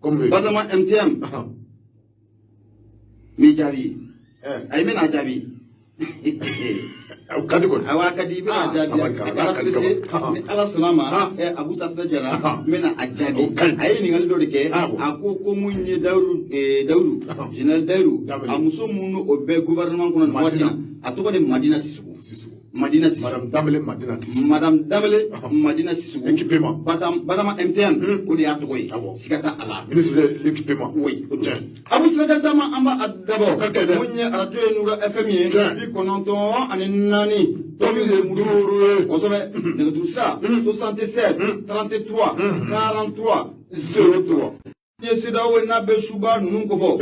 Comme Badama MTM. Mi jabi. Ay mena jabi. Awa kadi mena jabi. Ni ala sunama Abu Safna jara mena ajabi. Ay ni ngal do deke ako ko munye Dawru General Dawru amuso munu obe gouvernement kono watina atoko de Madina Sissoko. Madina Sissoko. Madame Damele Madina Sissoko. Équipement. Badama MTM o de atoko yi. Sikata ala. Ministre de l'équipement. Oui. Abu Safna dama amba adabo munye radio Noura FM bi kononton ani nani tomi de muduru osobe de tout ça 76 33 43 03 Yesida we na be shuba nunu ko fo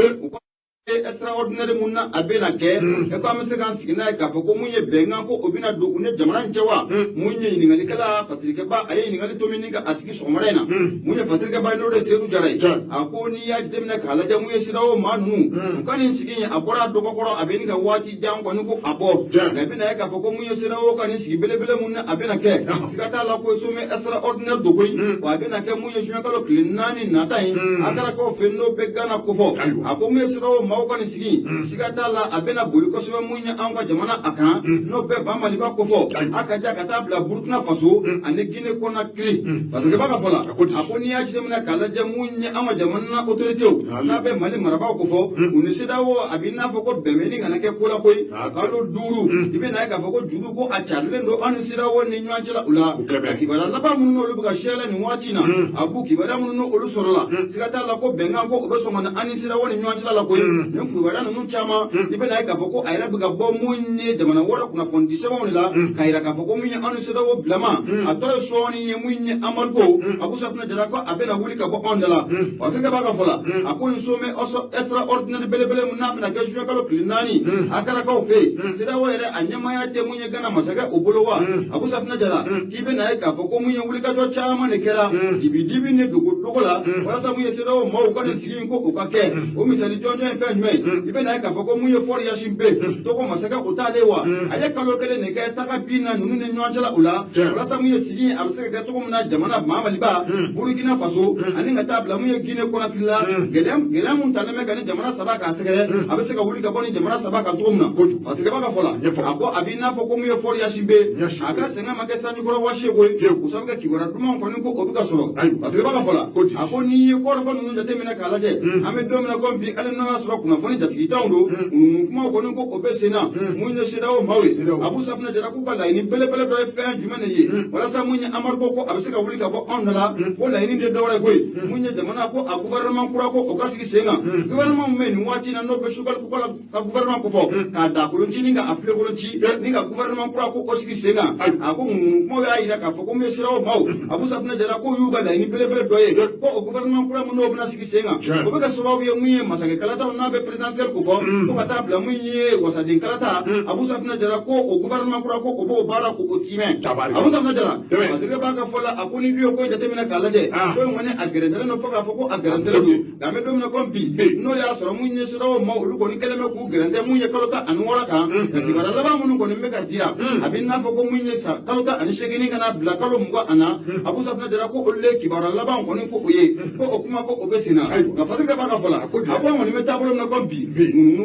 extraordinaire munna abena ke e ko amse kan sigina ka fo ko munye benga ko obina do une jamana njewa munye ni ngali kala fatrike ba ayi ni ngali to mininga asiki so marena munye fatrike ba no de seru jarai ako ni ya demna kala jamu yesida o manu kan sigin abora do ko abeni ka wati jam ko ni ko abo ga bina ka fo ko munye sida o kan sigi bele bele munna abena ke sigata la ko so me extraordinaire do ko wa abena ke munye junya kala klinani natai akara ko fenno be gana ko fo ako munye sida o mawkani sigi sigata la abena boli ko so munya anga jamana aka no be ba mali ba ko fo aka ja kata bla Burkina Faso ane Guinée Conakry parce que ba ka fola akoni ya jidemna kala jamunya anga jamana autorité na be mali maraba ko fo unisida wo abina fo ko bemeni ngana ke kula koy akalo duru ibe na ka fo ko juru ko acharle ndo anisida wo ni nyanchela ula kibara la ba munno lu ga shela ni watina abu kibara munno olu sorola sigata la ko benga ko be so ngana anisida wo ni nyanchela la koy nku wala nunu chama ibe na ka foko ayra biga bo munye jamana wala kuna fondisha mo la kaira ka foko munye anu sedo wo blama atoy soni nye munye amalko Abu Safna jara ko abena wuli ka bo ondala o ka ba ka fola akun some oso extraordinary bele munna na ga juya kalo klinani akara ka ofe sida wo ere anyama ya te munye gana masaga obolowa Abu Safna jara ibe na ka foko munye wuli ka jo chama ne kera dibi ne dogola wala sa munye sedo mo ko ne sigin ko o ka ke o misali jonjo ibe na ka foko munye for ya shimbe to ko masaka utalewa aya kalo kele ne ka taka bina nunu ne nyanjala ula sa munye sigi absaka ka to ko na jamana mamali ba Burkina Faso ani ngata bla munye Guinée Conakry gelam mun taname ka ne jamana saba ka segere absaka wuli ka boni jamana saba ka to mna ko atike ba ka fola ako abina foko munye for ya shimbe aka senga make sanju ko washe ko usabika kibora duma ko ni ko obuka soro atike ba ka fola ako ni ko ko nunu jate mena kala je ame domina ko bi ale no asro kuna foni jatiki tawndo kuma ko ni ko obesena munye sida o mawe Abu Safna jara ku bala ni bele do fe jumane ye wala sa munye amar ko absaka wuli ka bo ondala ko la ni de dawra koy munye jamana ko a gouvernement kura ko o kasiki senga gouvernement men wati na no be shugal ko la gouvernement ko fo ka da ko nchini nga afle ko nchi ni nga gouvernement kura ko o siki senga ako mo ya ira ka fo ko me sira o maw Abu Safna jara ko yu bala ni bele do ye ko o gouvernement kura mo no bna siki senga ko be ka sababu ye munye masake kala ta na be presidentiel ko fo ko kata bla munye wasa din kala ta Abu Safna jara ko o gouvernement kura ko o bo bara ko o time Abu Safna jara adike ba ka fola akuni biyo ko jate mina kala je ko ngone agrendere no foka foko agrendere do ga me do na ko bi no ya soro munye soro ma ulu ko ni keleme ku grende munye kalota anu wala ka ki bara laba mun ko ni me ka jira abin na foko munye sa kalota ani shegini kana bla kalo mungo ana Abu Safna jara ko ulle ki bara laba ko ni ko uye ko o kuma ko obesina ga fadike ba ka fola abo ngoni me tabulo na ko bi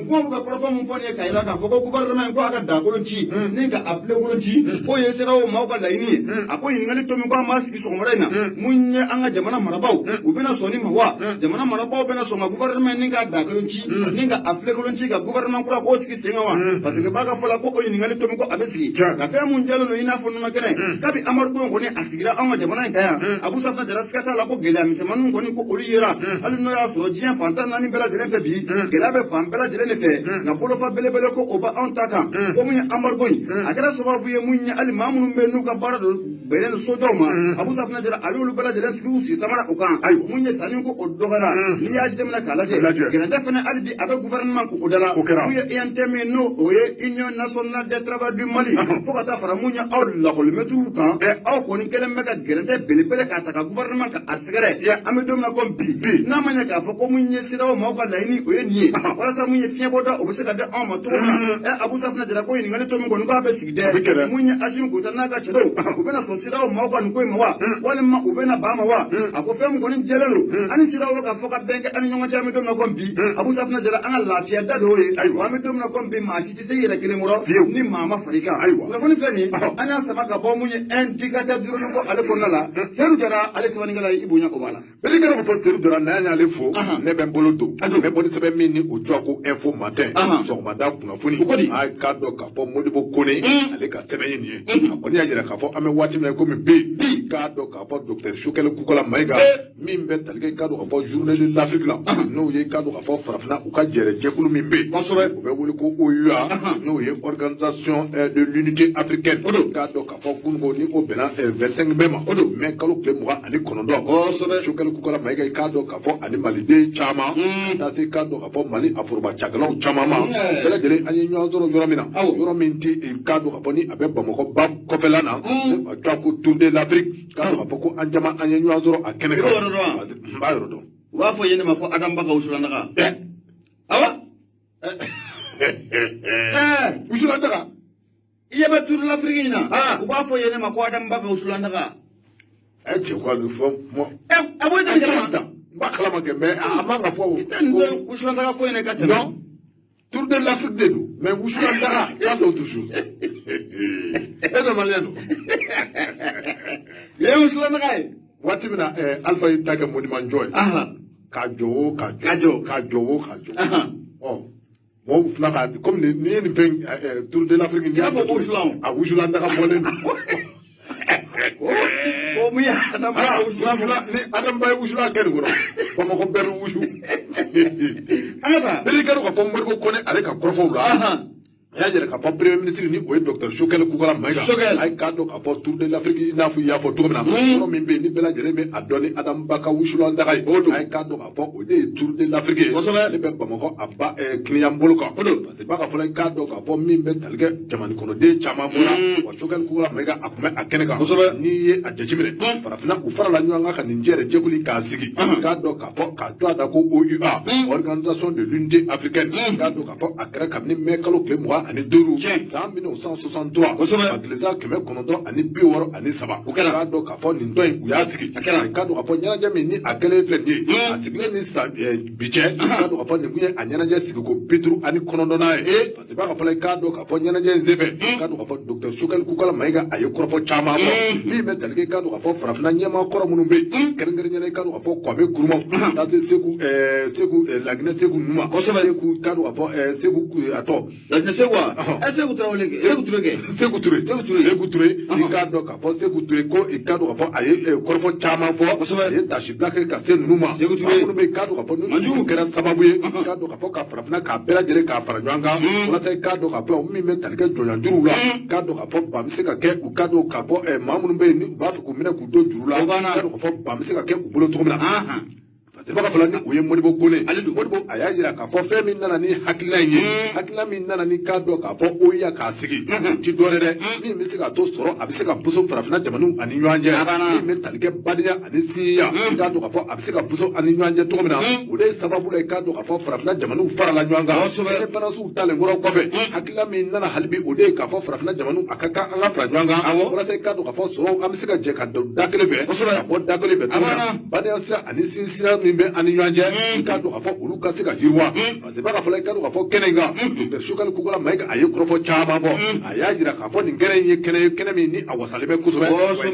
ko ka profa mun fone ka ila ka foko gouvernement ko aka da ko ci ni ka afle ko ci ko ye sera o ma ka laini ako yin ngali to mi ko ma sigi so ngorena munye anga jamana marabaw ubina soni mawa jamana marabaw bena so ma gouvernement ni ka da ko ci ni ka afle ko ci ka gouvernement ko sigi senga wa patike ba ka fola ko o yin ngali to mi ko abesigi ka fe mun jalo no ina fonu na kene kabi amar ko ni asigira anga jamana kaya Abu Safna jara skata la ko gela mi se manu ko ni ko ori yera alu no ya so jien fanta nani bela jere fe bi gela be fam bela jere ne fe na bolo fa bele ko oba on taka ko mun amar goy akara sababu ye mun ali mamun be nu ka bara do belen so dawma Abu Safna jara ayolu bela jere sigu si samara ukan mun ye sanin ko odogala ni ya jidem na kala je gena defene ali bi abe gouvernement ko odala mu ye enteme no oye union nationale des travailleurs du Mali fo ka ta fara mun ya aw la ko metu kan aw ko ni kelen mega gere bele bele ka ta gouvernement ka asgere ya ame dom na ko bi na manya ka fo ko mun ye siraw mo ka laini oye ni ye wala sa mun ye fiɲɛ bɔda o bɛ se ka di anw ma cogo min na Abu Safinɛ Jara ko ɲininkali to min kɔni k'a bɛ sigi dɛ mun ye Asimu Goyita n'a ka cɛdenw u bɛna sɔn siraw maaw ka nin ko in ma wa walima u bɛna ban ma wa a ko fɛn min kɔni jɛlen don ani siraw bɛ ka fɔ ka bɛn kɛ ani ɲɔgɔn cɛ an bɛ don min na ko bi Abu Safinɛ Jara an ka lafiya da de y'o ye wa an bɛ don min na ko bi maa si tɛ se yɛrɛ kelen kɔrɔ ni maa ma fara i kan kunnafoni filɛ nin an y'a sama ka bɔ mun ye indicateur duuru ko ale kɔnɔna la Seydou Jara ale sɛbɛnnikɛla ye i bonya o b'a la. Bɛɛ kɛra ko fɔ Seydou Jara n'a y'ale fo ne bɛ n bolo don n bɛ bɔli sɛbɛn min ni o tɔgɔ ko info matin sɔgɔmada kunnafoni a k'a dɔn k'a fɔ Modibo Kone ale ka sɛbɛn ye nin ye a kɔni y'a jira k'a fɔ an bɛ waati min na komi bi k'a dɔn k'a fɔ docteur Sukɛli Kukala Mayiga min bɛ tali kɛ k'a dɔn k'a fɔ journée de l'Afrique la n'o ye k'a dɔn k'a fɔ farafinna u ka jɛrɛ jɛkulu min bɛ yen u bɛ wele ko OUA n'o ye organisation de l'unité africaine k'a dɔn k'a fɔ kununko ni o bɛnna 25 bɛɛ ma mais kalo tile 29 Sukɛli Kukala Mayiga k'a dɔn k'a fɔ ani maliden caman taa se k'a dɔn k'a fɔ Mali aforobacakɛlaw caman ma bɛɛ lajɛlen an ye ɲɔgɔn sɔrɔ yɔrɔ min na yɔrɔ min tɛ k'a dɔn k'a fɔ ni a bɛ Bamakɔ ba kɔfɛla na a tɔgɔ ko Tour de l'Afrique k'a dɔn k'a fɔ ko an caman an ye ɲɔgɔn sɔrɔ a kɛnɛ kan n b'a yɔrɔ dɔn u b'a fɔ yen de ma ko Adam Baka Wusulandaga awa Wusulandaga i ɲɛ bɛ Tour de l'Afrique in na u b'a fɔ yen de ma ko Adam Baka Wusulandaga cɛ ko a bɛ fɔ mɔ a b'o tɛ kalama n b'a kalama kɛ mais a man ka fɔ i tɛ nin dɔn Wusulandaga ko in de ka tɛmɛ non Tour de l'Afrique de don mais Wusulandaga ça c'est autre chose e de malien don ye Wusulandaga ye waati min na Alpha y'i ta kɛ monument jɔ ye k'a jɔ o k'a jɔ ɔ mɔgɔw fila ka comme ni ye nin fɛn Tour de l'Afrique ni y'a fɔ a Wusulandaga bɔlen don o mun ye Adam Baka Wusulandaga ni Adam Baka Wusulandaga kɛ nin kɔrɔ Bamakɔ bɛɛ bɛ wusu an ka taa bɛɛ kɛ don k'a fɔ Modibo Kone ale ka kɔrɔfɔw la a y'a jira k'a fɔ premier ministre ni o ye docteur Sukɛli Kukala Mayiga a ye k'a dɔn k'a fɔ Tour de l'Afrique i n'a fɔ i y'a fɔ cogo min na yɔrɔ min bɛ yen ni bɛɛ lajɛlen bɛ a dɔn ni Adam Baka Wusulandaga ye a ye k'a dɔn k'a fɔ o de ye Tour de l'Afrique ye ale bɛ Bamakɔ a ba kiliyan bolo kan parce que ba ka fɔlɔ k'a dɔn k'a fɔ min bɛ tali kɛ jamana kɔnɔden caman bɔra wa Sukɛli Kukala Mayiga a tun bɛ a kɛnɛ kan n'i ye a jateminɛ farafinna u farala ɲɔgɔn kan ka nin jɛɛrɛ jɛkulu k'a sigi k'a dɔn k'a fɔ k'a to a da ko OUA organisation de l'unité africaine k'a dɔn k'a fɔ a kɛra kabini mai kalo tile 25 san 1963 a tilesa 963 u kɛra k'a dɔn k'a fɔ nin dɔn in u y'a sigi k'a dɔn k'a fɔ ɲɛnajɛ min ni a kɛlen filɛ nin ye a sigilen ni san bi cɛ k'a dɔn k'a fɔ nin kun ye a ɲɛnajɛ sigi ko 59 ye parce que b'a ka fɔlɔ k'a dɔn k'a fɔ ɲɛnajɛ in senfɛ k'a dɔn k'a fɔ docteur Sukɛli Kukala Mayiga a ye kɔrɔfɔ caman fɔ min bɛ tali kɛ k'a dɔn k'a fɔ farafinna ɲɛmaa kɔrɔ minnu bɛ yen kɛrɛnkɛrɛnnenya k'a dɔn k'a fɔ Kwame Nkrumah taa se Segu Laginɛ Segu ninnu ma Segu k'a dɔn k'a fɔ Segu a tɔ Laginɛ Segu wa Segu Touré i k'a dɔn k'a fɔ Segu Touré ko i k'a dɔn k'a fɔ a ye kɔrɔfɔ caman fɔ a ye tasi bila kɛ ka se ninnu ma minnu bɛ k'a dɔn k'a fɔ n'u kɛra sababu ye k'a dɔn k'a fɔ ka farafinna k'a bɛɛ lajɛlen k'a fara ɲɔgɔn kan walasa i k'a dɔn k'a fɔ min bɛ tali kɛ jɔnjɔnjuruw la k'a dɔn k'a fɔ ba bɛ se ka kɛ u k'a dɔn k'a fɔ maa minnu bɛ yen ni u b'a fɛ k'u minɛ k'u don juru la k'a dɔn k'a fɔ ba bɛ se ka kɛ u bolo cogo min na parce que b'a ka fɔlɔ ni o ye Modibo Kone Modibo a y'a jira k'a fɔ fɛn min nana ni hakilina in ye hakilina min nana ni k'a dɔn k'a fɔ OUA k'a sigi ti dɔwɛrɛ dɛ min bɛ se k'a to sɔrɔ a bɛ se ka buso farafinna jamanaw ani ɲɔgɔn cɛ min bɛ tali kɛ badenya ani sinjiya k'a dɔn k'a fɔ a bɛ se ka buso ani ɲɔgɔn cɛ cogo min na o de ye sababu la k'a dɔn k'a fɔ farafinna jamanaw farala ɲɔgɔn kan indépendance talen kɔrɔ kɔfɛ hakilina min nana hali bi o de ye k'a fɔ farafinna jamanaw a ka kan an ka fara ɲɔgɔn kan walasa k'a dɔn k'a fɔ sɔrɔ an bɛ se ka jɛ ka da kelen bɛɛ ka bɔ da kelen bɛɛ cogo min na badenya sira ani sinji sira min bɛ ani ɲɔgɔn cɛ k'a dɔn k'a fɔ olu ka se ka yiriwa parce que b'a ka fɔlɔ k'a dɔn k'a fɔ kɛnɛ in kan docteur Sukɛli Kukala Mayiga a ye kɔrɔfɔ caman fɔ a y'a jira k'a fɔ nin kɛnɛ in ye kɛnɛ min ni a wasalen bɛ kosɛbɛ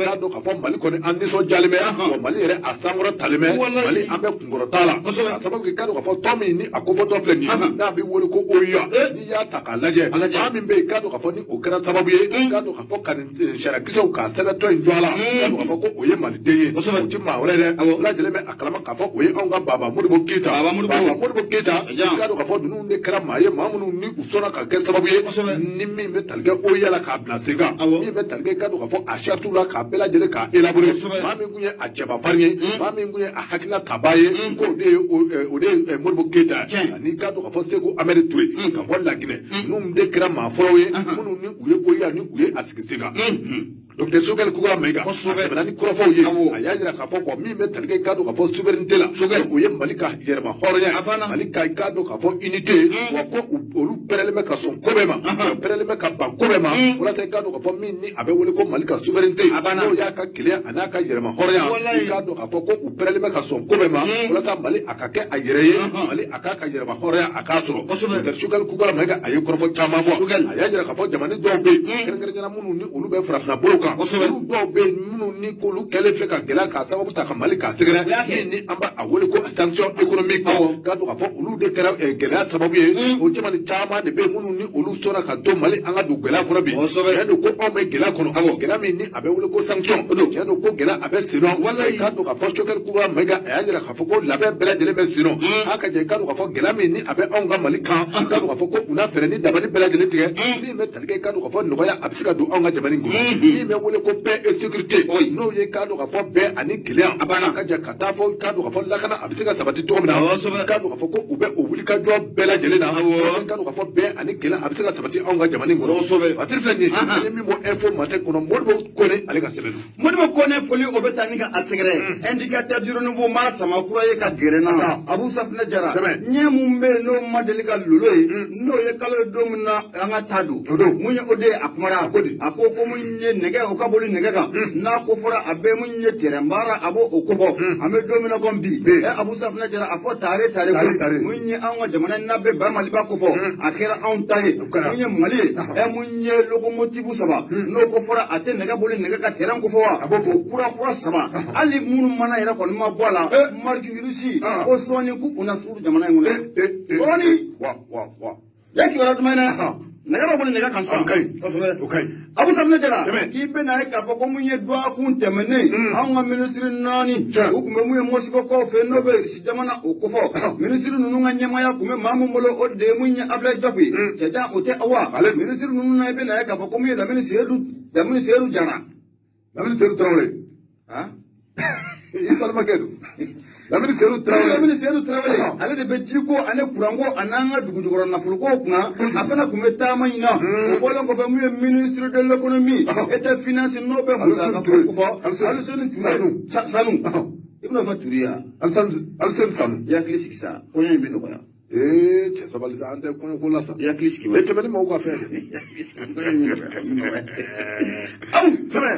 k'a dɔn k'a fɔ Mali kɔni an nisɔndiyalen bɛ wa Mali yɛrɛ a sankɔrɔ talen bɛ Mali an bɛ kunkɔrɔta la a sababu kɛ k'a dɔn k'a fɔ tɔn min ni a kofɔtɔ filɛ nin ye n'a bɛ wele ko OUA n'i y'a ta k'a lajɛ maa min bɛ yen k'a dɔn k'a fɔ ni o kɛra sababu ye k'a dɔn k'a fɔ ka nin sariyakisɛw k'a sɛbɛntɔ in jɔ a la k'a dɔn k'a fɔ ko o ye maliden ye o tɛ maa wɛrɛ dɛ bɛɛ lajɛlen bɛ a kalama k'a fɔ o ye anw ka baba Modibo Keyita Modibo Keyita i k'a dɔn k'a fɔ ninnu de kɛra maa ye maa minnu ni u sɔnna ka kɛ sababu ye ni min bɛ tali kɛ OUA la k'a bila sen kan min bɛ tali kɛ i k'a dɔn k'a fɔ a saritiw la k'a bɛɛ lajɛlen k'a élaborer maa min kun ye a cɛbafarin ye maa min kun ye a hakilina tabaa ye ko o de ye Modibo Keyita ani k'a dɔn k'a fɔ Segu Amadu Touré ka bɔ Laginɛ ninnu de kɛra maa fɔlɔw ye minnu ni u ye OUA ni u ye a sigi sen kan docteur Sogel Kugula Mega ni kurafo ye a y'a jira k'a fɔ min bɛ tali kɛ i k'a dɔn k'a fɔ souveraineté la o ye Mali ka yɛrɛma hɔrɔnya Mali ka i k'a dɔn k'a fɔ unité wa ko olu pɛrɛlen bɛ ka sɔn ko bɛɛ ma pɛrɛlen bɛ ka ban ko bɛɛ ma walasa i k'a dɔn k'a fɔ min ni a bɛ wele ko Mali ka souveraineté n'o y'a ka keleya a n'a ka yɛrɛma hɔrɔnya i k'a dɔn k'a fɔ ko u pɛrɛlen bɛ ka sɔn ko bɛɛ ma walasa Mali a ka kɛ a yɛrɛ ye Mali a k'a ka yɛrɛma hɔrɔnya a k'a sɔrɔ docteur Sogel Kugula Mega a ye kɔrɔfɔ caman fɔ a y'a jira k'a fɔ jamana dɔw bɛ yen kɛrɛnkɛrɛnnenya minnu ni olu bɛ farafinna bolo kan olu dɔw bɛ yen minnu ni k'olu kɛlen filɛ ka gɛlɛya k'a sababu ta ka Mali k'a sɛgɛrɛ min ni an b'a wele ko sanction économique k'a dɔn k'a fɔ olu de kɛra gɛlɛya sababu ye o jamana caman de bɛ yen minnu ni olu sɔnna ka to Mali an ka don gɛlɛya kɔnɔ bi tiɲɛ don ko anw bɛ gɛlɛya kɔnɔ gɛlɛya min ni a bɛ wele ko sanction tiɲɛ don ko gɛlɛya a bɛ sen nɔ k'a dɔn k'a fɔ Sogel Kugula Mega a y'a jira k'a fɔ ko labɛn bɛɛ lajɛlen bɛ sen nɔ a ka jɛ k'a dɔn k'a fɔ gɛlɛya min ni a bɛ anw ka Mali kan k'a dɔn k'a fɔ ko u n'a fɛɛrɛ ni dabali bɛɛ lajɛlen tigɛ min bɛ tali kɛ k'a dɔn k'a fɔ nɔgɔya a bɛ se ka don anw ka jamana in kɔnɔ min bɛ wele ko paix et sécurité n'o ye k'a dɔn k'a fɔ bɛɛ ani keleya a b'a ka jɛ ka taa fɔ k'a dɔn k'a fɔ lakana a bɛ se ka sabati cogo min na k'a dɔn k'a fɔ ko u bɛ o wulikajɔ bɛɛ lajɛlen na k'a dɔn k'a fɔ bɛɛ ani keleya a bɛ se ka sabati anw ka jamana in kɔnɔ a teri filɛ nin ye an ye min bɔ info matin kɔnɔ Modibo Kone ale ka sɛbɛn don Modibo Kone foli o bɛ taa ni ka a sɛgɛrɛ indicateur du renouveau maa sama kura ye ka gɛrɛ na Abu Safinɛ Jara ɲɛ mun bɛ yen n'o ma deli ka lolo ye n'o ye kalo ye don min na an ka taa don mun ye o de ye a kumara a ko mun ye nɛgɛ o ka boli nɛgɛ kan n'a ko fɔra a bɛɛ mun ye terrain baara a b'o o ko fɔ an bɛ don min na komi bi Abu Safinɛ Jara a fɔ tare mun ye an ka jamana n'a bɛ ba Maliba ko fɔ a kɛra anw ta ye mun ye Mali ye mun ye locomotive saba n'o ko fɔra a tɛ nɛgɛ boli nɛgɛ ka terrain ko fɔ wa a b'o fɔ kura saba hali minnu mana yɛrɛ kɔni ma bɔ a la marikirisi ko sɔɔni k'u kunna suuru jamana in kɔnɔ sɔɔni ya kibaruya jumɛn dɛ nɛgɛ bɛ boli nɛgɛ kan sisan Abu Safinɛ Jara k'i bɛ na ye k'a fɔ ko mun ye dɔgɔkun tɛmɛnen anw ka minisiri 4 u tun bɛ mun ye Mosikokaw fɛ n'o bɛ Irisi jamana o ko fɔ minisiri ninnu ka ɲɛmaya tun bɛ maa min bolo o de ye mun ye Ablaye Diop ye cɛjan o tɛ awa minisiri ninnu na i bɛ na ye k'a fɔ ko mun ye Lamini Seydou Jara Lamini Seydou Traoré i balimakɛ don Lamini Seydou Traoré ale de bɛ jiko ani kuranko a n'an ka dugujukɔrɔ nafoloko kunna a fana tun bɛ taama in na o bɔlen kɔfɛ mun ye ministre de l'économie et des finances n'o bɛ musaka ko fɔ Alisoni Sanu i bɛna fɔ turu ya Alisoni Sanu i hakili sigi sa kɔɲɔ in bɛ nɔgɔya cɛ sabali sa an tɛ kɔɲɔko la sa i hakili sigi e tɛmɛ ni maaw ka fɛn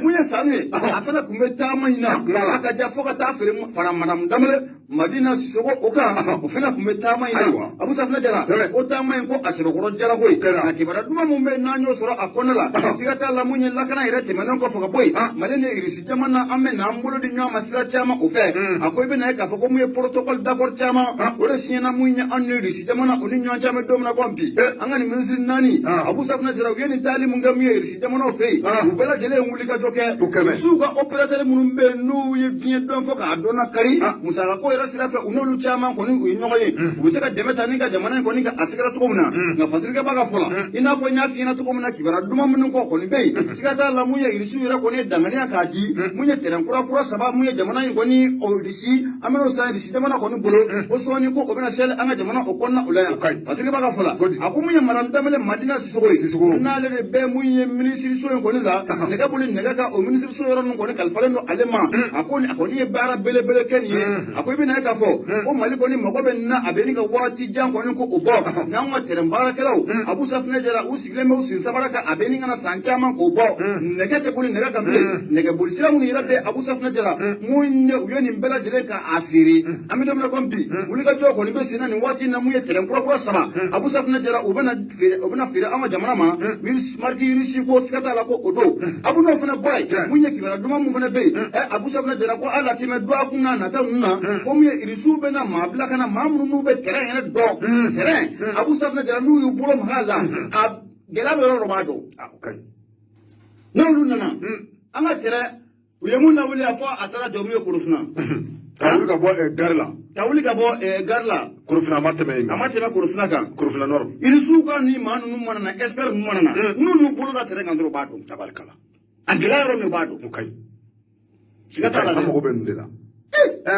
mun ye Sanu ye a fana tun bɛ taama in na a ka ja fo ka taa feere fara Madamu Danbɛlɛ Madina Sisoko o kan o fana tun bɛ taama in na Abu Safinɛ Jara o taama in ko a sɛbɛkɔrɔ jara ko ye a kibaruya duman min bɛ yen n'an y'o sɔrɔ a kɔnɔ la siga t'a la mun ye lakana yɛrɛ tɛmɛnen kɔfɛ ka bɔ yen Mali ni Irisi jamana an bɛ n'an bolo di ɲɔgɔn ma sira caman o fɛ a ko i bɛ na ye k'a fɔ ko mun ye protocole d'accord caman o de signena mun ye an ni Irisi jamana o ni ɲɔgɔn cɛ an bɛ don min na komi bi an ka nin minisiri 4 Abu Safinɛ Jara u ye nin taali mun kɛ mun ye Irisi jamanaw fɛ yen u bɛɛ lajɛlen ye wulikajɔ kɛ misiw ka opérateur minnu bɛ yen n'u ye diɲɛ dɔn fɔ k'a dɔn na kari musakako yɛrɛ sira fɛ u n'olu caman kɔni u ye ɲɔgɔn ye u bɛ se ka dɛmɛ ta ni ka jamana in kɔni ka a sɛgɛrɛ cogo min na nka fatirikɛ b'a ka fɔ la i n'a fɔ n y'a f'i ɲɛna cogo min na kibaruya duman minnu kɔ kɔni bɛ yen siga t'a la mun ye Irisiw yɛrɛ kɔni ye danganiya k'a di mun ye terrain kura saba mun ye jamana in kɔni o Irisi an bɛn'o san Irisi jamana kɔni bolo o sɔɔni ko o bɛna seli an ka jamana o kɔnɔna o la yan fatirikɛ b'a ka fɔ la a ko mun ye Madamu Danbɛlɛ Madina Sisoko ye n'ale de bɛ mun ye minisiri so in kɔni la nɛgɛ boli nɛgɛ kan o minisiri so yɔrɔ ninnu kɔni kalifalen don ale ma a kɔni ye baara belebele kɛ nin ye a ko i bɛ na ye k'a fɔ ko Mali kɔni mago bɛ nin na a bɛ ni ka waati jan kɔni ko o bɔ n'an ka terrain baarakɛlaw Abu Safinɛ Jara u sigilen bɛ u sen sabara kan a bɛ ni ka na san caman k'o bɔ nɛgɛ tɛ boli nɛgɛ kan bilen nɛgɛ boli sira minnu yɛrɛ bɛ Abu Safinɛ Jara mun ye u ye nin bɛɛ lajɛlen k'a feere an bɛ don min na komi bi wulikajɔ kɔni bɛ sen na nin waati in na mun ye terrain kura saba Abu Safinɛ Jara u bɛna feere an ka jamana ma mariki Irisi ko siga t'a la ko o don Abu n'o fana bɔra yen mun ye kibaruya duman mun fana bɛ yen Abu Safinɛ Jara ko hali a tɛmɛ dɔgɔkun na nata ninnu na ko mun ye Irisiw bɛ na maa bila ka na maa minnu n'u bɛ terrain yɛrɛ dɔn terrain Abu Safinɛ Jara n'u y'u bolo maga a la a gɛlɛya bɛ yɔrɔ dɔ b'a dɔn n'olu nana an ka terrain u ye mun lawuli a fɔ a taara jɔ mun ye Korofina ka wuli ka bɔ gari la ka wuli ka bɔ gari la Korofina a ma tɛmɛ yen a ma tɛmɛ Korofina kan Korofina Nord Irisiw ka ni maa ninnu mana na expert ninnu mana na n'u y'u bolo da terrain kan dɔrɔn u b'a dɔn tabarikala a gɛlɛya yɔrɔ min u b'a dɔn o kaɲi siga t'a la an mago bɛ nin de la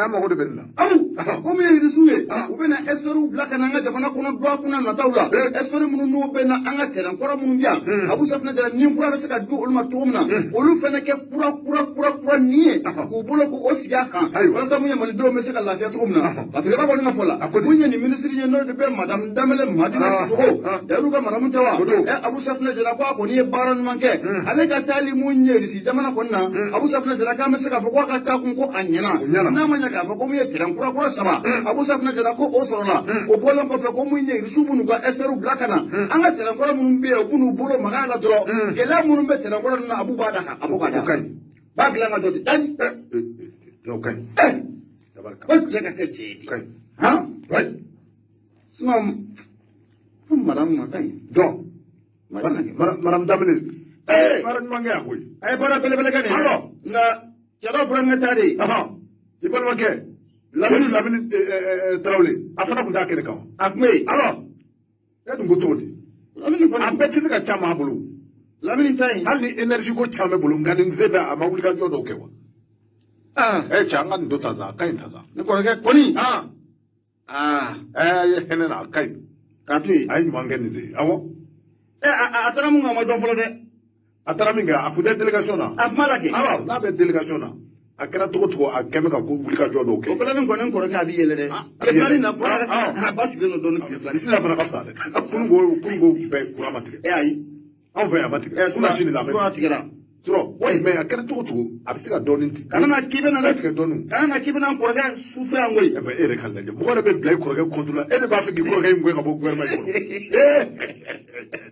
an mago de bɛ nin na comme il est souillé, ou bien espère ou black and Angana qu'on doit qu'on a nataula, espère mon bena angatel, encore mon bien, Abu Safna de la Nimura Saka do Ulmatuna, Ulu Feneke Pura nier, ou Bolo Osiaka, Rasamu Malido Messaka la Fiatrumna, but the Rabona Fola, Akunya, the Ministry of the Pen, Madame Damele, Madina Soho, Yaruka Maramuta, Abu Safna de la Papa, near Baran Manke, Aleka Tali Munye, Jamana Kona, Abu Safna de la Kamasaka for Waka Anyana, Namaka for Community and Pura Sama, Abu Safna de la Co Osola, Opolam of the Comunye, Subunuga, Esperu Blacana, Angatel and Koramunbe, Punu Bolo Magana Draw, Elamun better than Korana Abu Bada, Abu Bada. Baglanga do it. Okay. What Jack? Huh? Right. Some Madame Makai. Don't. Madame Damini. Eh, Madame Mangawi. I bought a Pelagani. Hello. Chado Brangatari. You put one care. Lamini Trauli. After Dakaka. I've made. Hello. Let him go to it. I bet he's a chamabulu. Lamini time. Hali energy go chamabulu. Gadding Zeba, a Mauliga Jodokewa. Changan Dotaza, Kaintaza. The Korga Pony. Henena, Kai. I'm Manganizi. Ataramunga, my daughter. Ataraminga, I put that delegation. At Malaki. Hello, not a delegation. I cannot go to a chemical Gulika Jodo. Opening Konan Korakabi. I'm not a Baskin don't this is a Banabasad. I couldn't go back grammatically. I'm very amateur. As much in the so, wait, may I can't talk to? I've seen a donning. I'm not keeping a donning. I'm not keeping on Korga, Sufan way. Eric and what about Black Korga controller? Anybody give Korga going about where my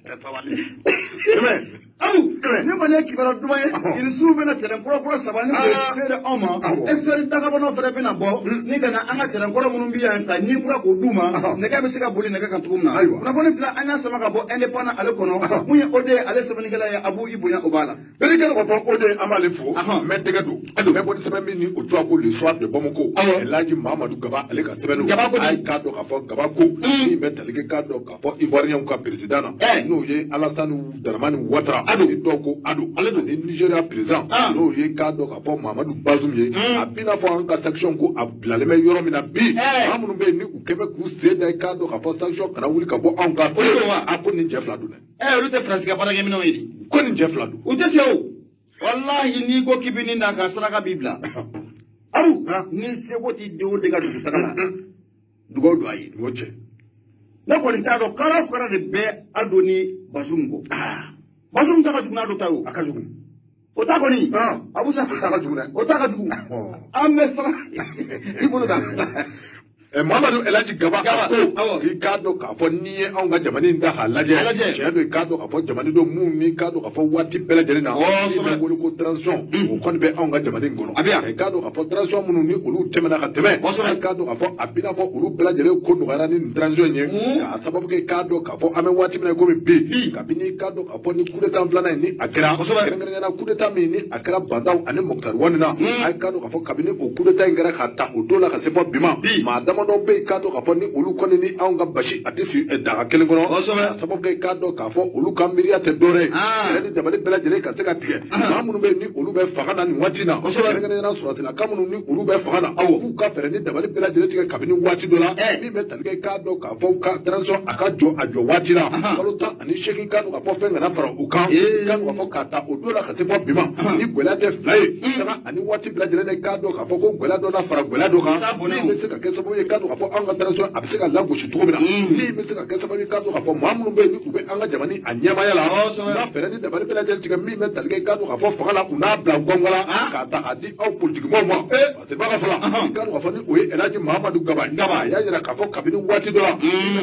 that's how I live. Oh, never let you out doing in Suvan and Proper Savannah, Oma, Esprit Dagabano for the Benabo, Nigana Amateur and Koromumbia and Nibra Duma, Negabisaka Bulina Katuna. I'm going to answer about any pana Alocono, we are Ode Alessamanigala Abu Ibuya Obala. Ode Amalefo, Mentegadu, I don't know what 7 minutes or trouble is swap the Bomoko, a large Mamma Gaba, Aleka 7, I can't talk about Gabaku, he met a little card of Ivorian Capicidana, no ye Alassanu, the man water. Ado Doko Ado Aledo in Nigeria prison. No ye cado upon Mamadou Bazumye. A pina for Anka section go a Blaleme Yoromina B. Amunube ni Ukebe who said that cado upon sanction can I will go Anka upon in Jeff Ladune. Rute Francisca Paragamino. Conin Jeff Ladu. Utesio. Wallahi ni go keeping in Nagasaka Bibla. Aru, ni se what you do the Gadu. Do go to I watch it. No one tell Kara for the bear Adoni Bazungo. Basum Takajuna to Tau, Akajun. Otagoni, Abusa Takajuna, Otagaju. I'm Mr. Mamadu Elaji Gaba, Ricardo for near Onga Jamaninda Halaja, Shadow Ricardo upon Jamanido Moon, Ricardo upon what Pellerina, also Guluko Transon, who can't be Onga Jamaningo, Ricardo upon Transon, Ulu Temana Teme, also Ricardo upon Apina for Ulu Pelagero Kunduaranin Transon, Sababu Cardo, Capo, Ame Watimina Gomi B, Cabini Cardo upon the Kudeta Plana, Akara, Kudeta Mini, Akara Bandau, and Moktar Wanina, I Cardo upon Cabini, Kudeta and Garakata, Udola Casepo Bima, Madame. No pay cado upon the Ulukoni Anga Bashi at if you at the Akelingo, also some of the cado Cafo, Uluka Miria Tedore, the Bella Jeleka Secretary, Mamunu Ulube Fahana and Watina, also Ranaswasina, Kamunu Ulube Fahana, our who covered the Bella Jeleka Cabin Watidula, we met the cado Cafo, Transo, Akajo, at your Watina, Polota, and shaking cado upon and Afro Uka, Kata, Udula Casepo Bima, Niguelate Fly, and you watch Bella Cado Cafo, Gueladona for Gueladoga, Upon Anga Transo, Abseka Labush to Gomina, Mr. Casabani Cado upon Mamube, Anga Germany, and Yamayala, also not Ferretti, the Barilla Jelka, Talgado of Fala, Unabla, Gongola, Kata, Adi, Opultic Moma, Sebafala, Cado of an way, and I Mamma do Gaba, Yaya Cafo, Cabin, Watidora,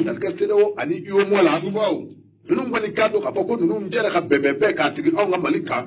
Talcastedo, and Yumola. Nungani kado kapoko nunum jera ka bebebe ka sigi onga malika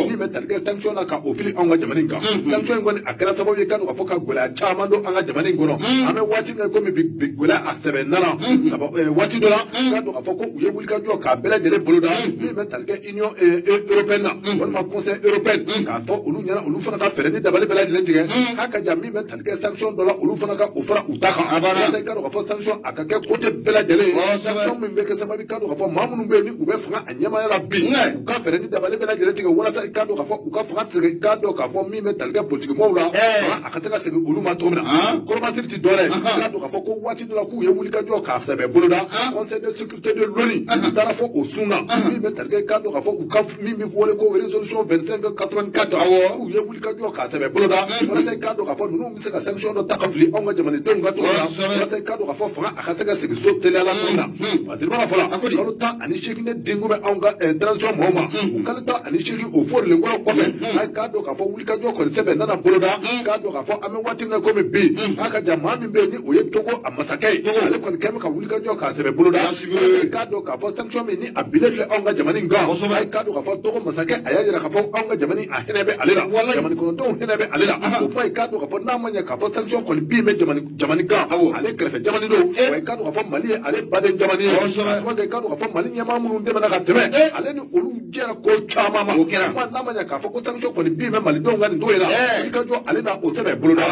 ni metal ke sanction ka ofili onga jamaninga sanction ngoni akara sabo ye kado kapoka gola chama do onga jamaningo no ame watching ko mi big gola aksebe nana sabo watch dola kado kapoko uye bulika jo ka bela jere boloda ni metal ke union européenne on ma conseil européen ka fo ulu nyana ulu fana ka fere ni dabale bela jere tige haka jami metal ke sanction dola ulu fana ka ofra utaka abana sai kado kapoko sanction akake kote bela jere sanction mi beke sababi k'a dɔn k'a fɔ maa minnu bɛ yen ni u bɛ fanga a ɲɛmaaya la bi u ka fɛɛrɛ ni dabali bɛ lajɛlen tigɛ walasa i k'a dɔn k'a fɔ u ka fanga segin i k'a dɔn k'a fɔ min bɛ tali kɛ politigimɔgɔw la fanga a ka se ka segin olu ma cogo min na kɔrɔmasiri ti dɔwɛrɛ i k'a dɔn k'a fɔ ko waati dɔ la k'u ye wulikajɔ k'a sɛbɛ boloda conseil de sécurité de l'ONU u taara fɔ o sun na min bɛ tali kɛ i k'a dɔn k'a fɔ u ka min bɛ wele ko résolution 2584 k'u ye wulikajɔ k'a sɛbɛ boloda walasa i k'a dɔn k'a fɔ ninnu bɛ se ka sanction dɔ ta ka fili anw ka jamanadenw ka cogo la walasa i k'a dɔn k'a fɔ fanga a ka se ka segin so teliya la cogo min na parce que b'a fɔ la kalo 18 ne denko bɛ anw ka transition mɔgɔw ma u kalo 18 o fɔrilen kɔrɔ kɔfɛ a k'a dɔn k'a fɔ wulikajɔ kɔni sɛbɛn nana boloda k'a dɔn k'a fɔ an bɛ waati min na komi bi k'a ka jan maa min bɛ yen ni o ye Togo a masakɛ ye ale kɔni kɛlen bɛ ka wulikajɔ k'a sɛbɛn boloda k'a dɔn k'a fɔ sanction min ni a bilen filɛ anw ka jamana in kan a k'a dɔn k'a fɔ Togo masakɛ a y'a jira k'a fɔ anw ka jamana a hinɛ bɛ ale la jamana kɔnɔdenw hinɛ bɛ ale la o kuma k'a dɔn k'a fɔ n'a ma ɲɛ k'a fɔ sanction kɔni bin bɛ jamana kan ale kɛrɛfɛ jamana don wa k'a dɔn k'a fɔ Mali ye ale baden jamana ye k'a dɔn k'a fɔ Mali ɲɛmaa minnu dɛmɛna ka tɛmɛ ale ni olu jɛra ko caman ma kuma n'a ma ɲɛ k'a fɔ ko sanction kɔni bin bɛ Malidenw ka nin cogo in na wulikajɔ ale na o sɛbɛn boloda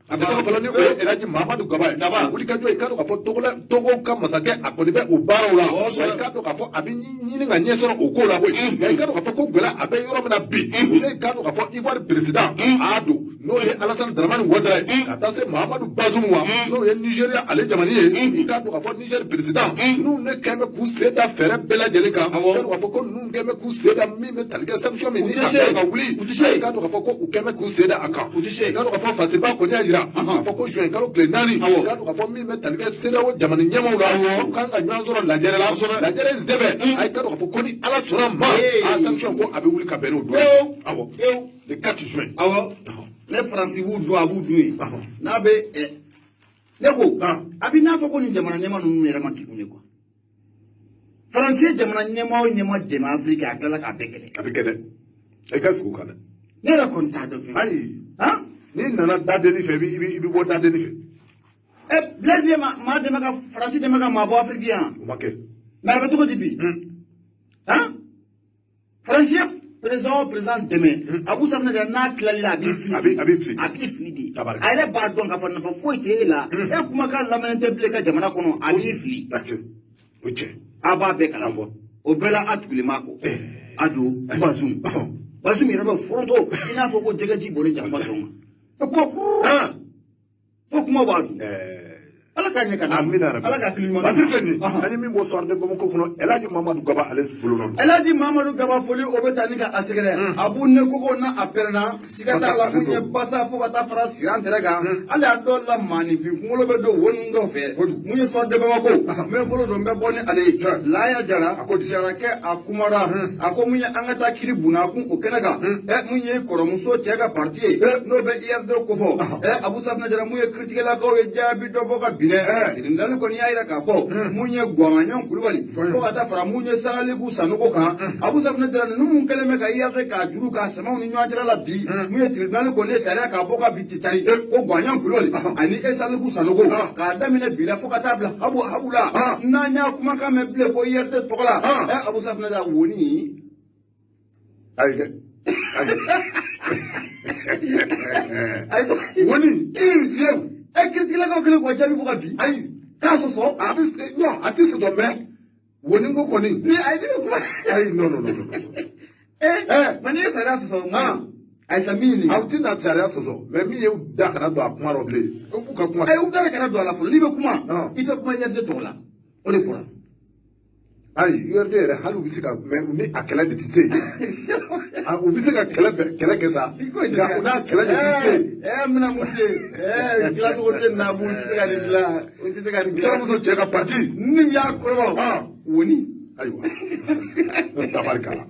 a bɛ fɔlɔ ni o ye Elhaji Mahamadu Gaba ye wulikajɔ i k'a dɔn k'a fɔ Togo ka masakɛ a kɔni bɛ o baaraw la wa i k'a dɔn k'a fɔ a bɛ ɲini ka ɲɛ sɔrɔ o ko la koyi nka i k'a dɔn k'a fɔ ko gɛlɛya a bɛ yɔrɔ min na bi o de k'a dɔn k'a fɔ Ivoire président Ado n'o ye Alassane Dramane Ouattara ye ka taa se Mahamadu Bazoum ma n'o ye Nigéria ale jamana ye i k'a dɔn k'a fɔ Niger président n'u ne kɛn bɛ k'u sen da fɛɛrɛ bɛɛ lajɛlen kan i k'a dɔn k'a fɔ ko ninnu kɛn bɛ k'u sen da min bɛ tali kɛ sanction min ni a bɛ ka wuli i k'a dɔn k'a fɔ ko u kɛn bɛ k'u sen da a kan i k'a dɔn k'a fɔ Fasiba kɔni y'a jira k'a fɔ ko juin kalo tile 4 i k'a dɔn k'a fɔ min bɛ tali kɛ CEDEAO jamana ɲɛmaaw la u kan ka ɲɔgɔn sɔrɔ lajɛrɛ la lajɛrɛ in sɛbɛn a k'a dɔn k'a fɔ ko ni Ala sɔnna ma a sanction ko a bɛ wuli ka bɛn n'o don awɔ le 4 juin awɔ ne Faransi b'u dun a b'u dun ye n'a bɛ ne ko a bɛ n'a fɔ ko nin jamana ɲɛmaa ninnu yɛrɛ ma kekun ye quoi Faransi ye jamana ɲɛmaa o ɲɛmaa dɛmɛ Afiriki a tilala k'a bɛɛ kɛlɛ a bɛ kɛ dɛ i ka sigi o kan dɛ ne yɛrɛ kɔni t'a dɔn fɛn ayi n'i nana dadenni fɛ i bɛ bɔ dadenni fɛ Blaise ye maa dɛmɛ ka Faransi dɛmɛ ka maa bɔ Afiriki yan o ma kɛ mais a bɛ cogo di bi Faransi ye président o président dɛmɛ Abu Safinɛ Jara n'a tilali la a b'i fili a b'i fili de a yɛrɛ b'a dɔn k'a fɔ nafa foyi tɛ e la e kumakan lamɛnnen tɛ bilen ka jamana kɔnɔ a b'i fili o cɛ a b'a bɛɛ kalan bɔ o bɛɛ la a tugulen b'a kɔ Ado Bazoum yɛrɛ bɛ foronto i n'a fɔ ko jɛgɛji bɔlen janfa dɔn ma o kuma b'a dun Ala k'a ɲɛ ka d'a ma Ala k'a hakili ɲuman parce que filɛ nin ye an ye min bɔ soir de Bamako kɔnɔ Elhaji Mahamadu Gaba ale bolo nɔ Elhaji Mahamadu Gaba foli o bɛ taa ni ka a sɛgɛrɛ a b'u ne koko n'a a pɛrɛnna siga t'a la mun ye basa fo ka taa fara siran tɛrɛ kan hali a dɔw la maanifin kunkolo bɛ don wo ninnu dɔw fɛ mun ye soir de Bamako n bɛ bolo don n bɛ bɔ ni ale ye Laya Jara a ko sarakɛ a kumara a ko mun ye an ka taa kiri bunakun o kɛnɛ kan mun ye kɔrɔmuso cɛ ka parti ye n'o bɛ IRD ko fɔ Abu Safinɛ Jara mun ye kiritigɛlakaw ye jaabi dɔ bɔ ka Tiribinali kɔni y'a jira k'a fɔ mun ye Gwamaɲan Kulubali fo ka taa fara mun ye Sagaliku Sanogo kan Abu Safinɛ Jara ninnu mun kɛlen bɛ ka IRD k'a juru k'a samaw ni ɲɔgɔn cɛla la bi mun ye tiribinali kɔni ye sariya k'a bɔ ka bi Titari ko Gwamaɲan Kulubali ani Sagaliku Sanogo k'a daminɛ bi la fo ka taa bila Habu la n'an y'a kumakan mɛn bilen ko IRD tɔgɔ la Abu Safinɛ Jara woni woni fiyewu kiritigɛlakaw kelen k'o jaabi bɔ ka bi ayi k'a sɔsɔ a tɛ sɔsɔ mɛ woni ko kɔni ni ayi ne bɛ kuma ayi non mais n'i ye sariya sɔsɔ ayisa min ɲini aw tɛna sariya sɔsɔ mais min ye da kana don a kuma rɔ bilen o b'u ka kuma u da kana don a la fɔlɔ n'i bɛ kuma i tɛ kuma IRD tɔgɔ la o de fɔra ayi IRD yɛrɛ hali u bɛ se ka mɛ ni a kɛlɛ de tɛ se u bɛ se ka kɛlɛ kɛ sa nka u n'a kɛlɛ de tɛ se n bɛna mun f'i ye dilancogo tɛ naabu n tɛ se ka nin dilan n tɛ se ka nin dilan muso cɛ ka parti ni y'a kɔrɔbɔ woni ayiwa tabarikala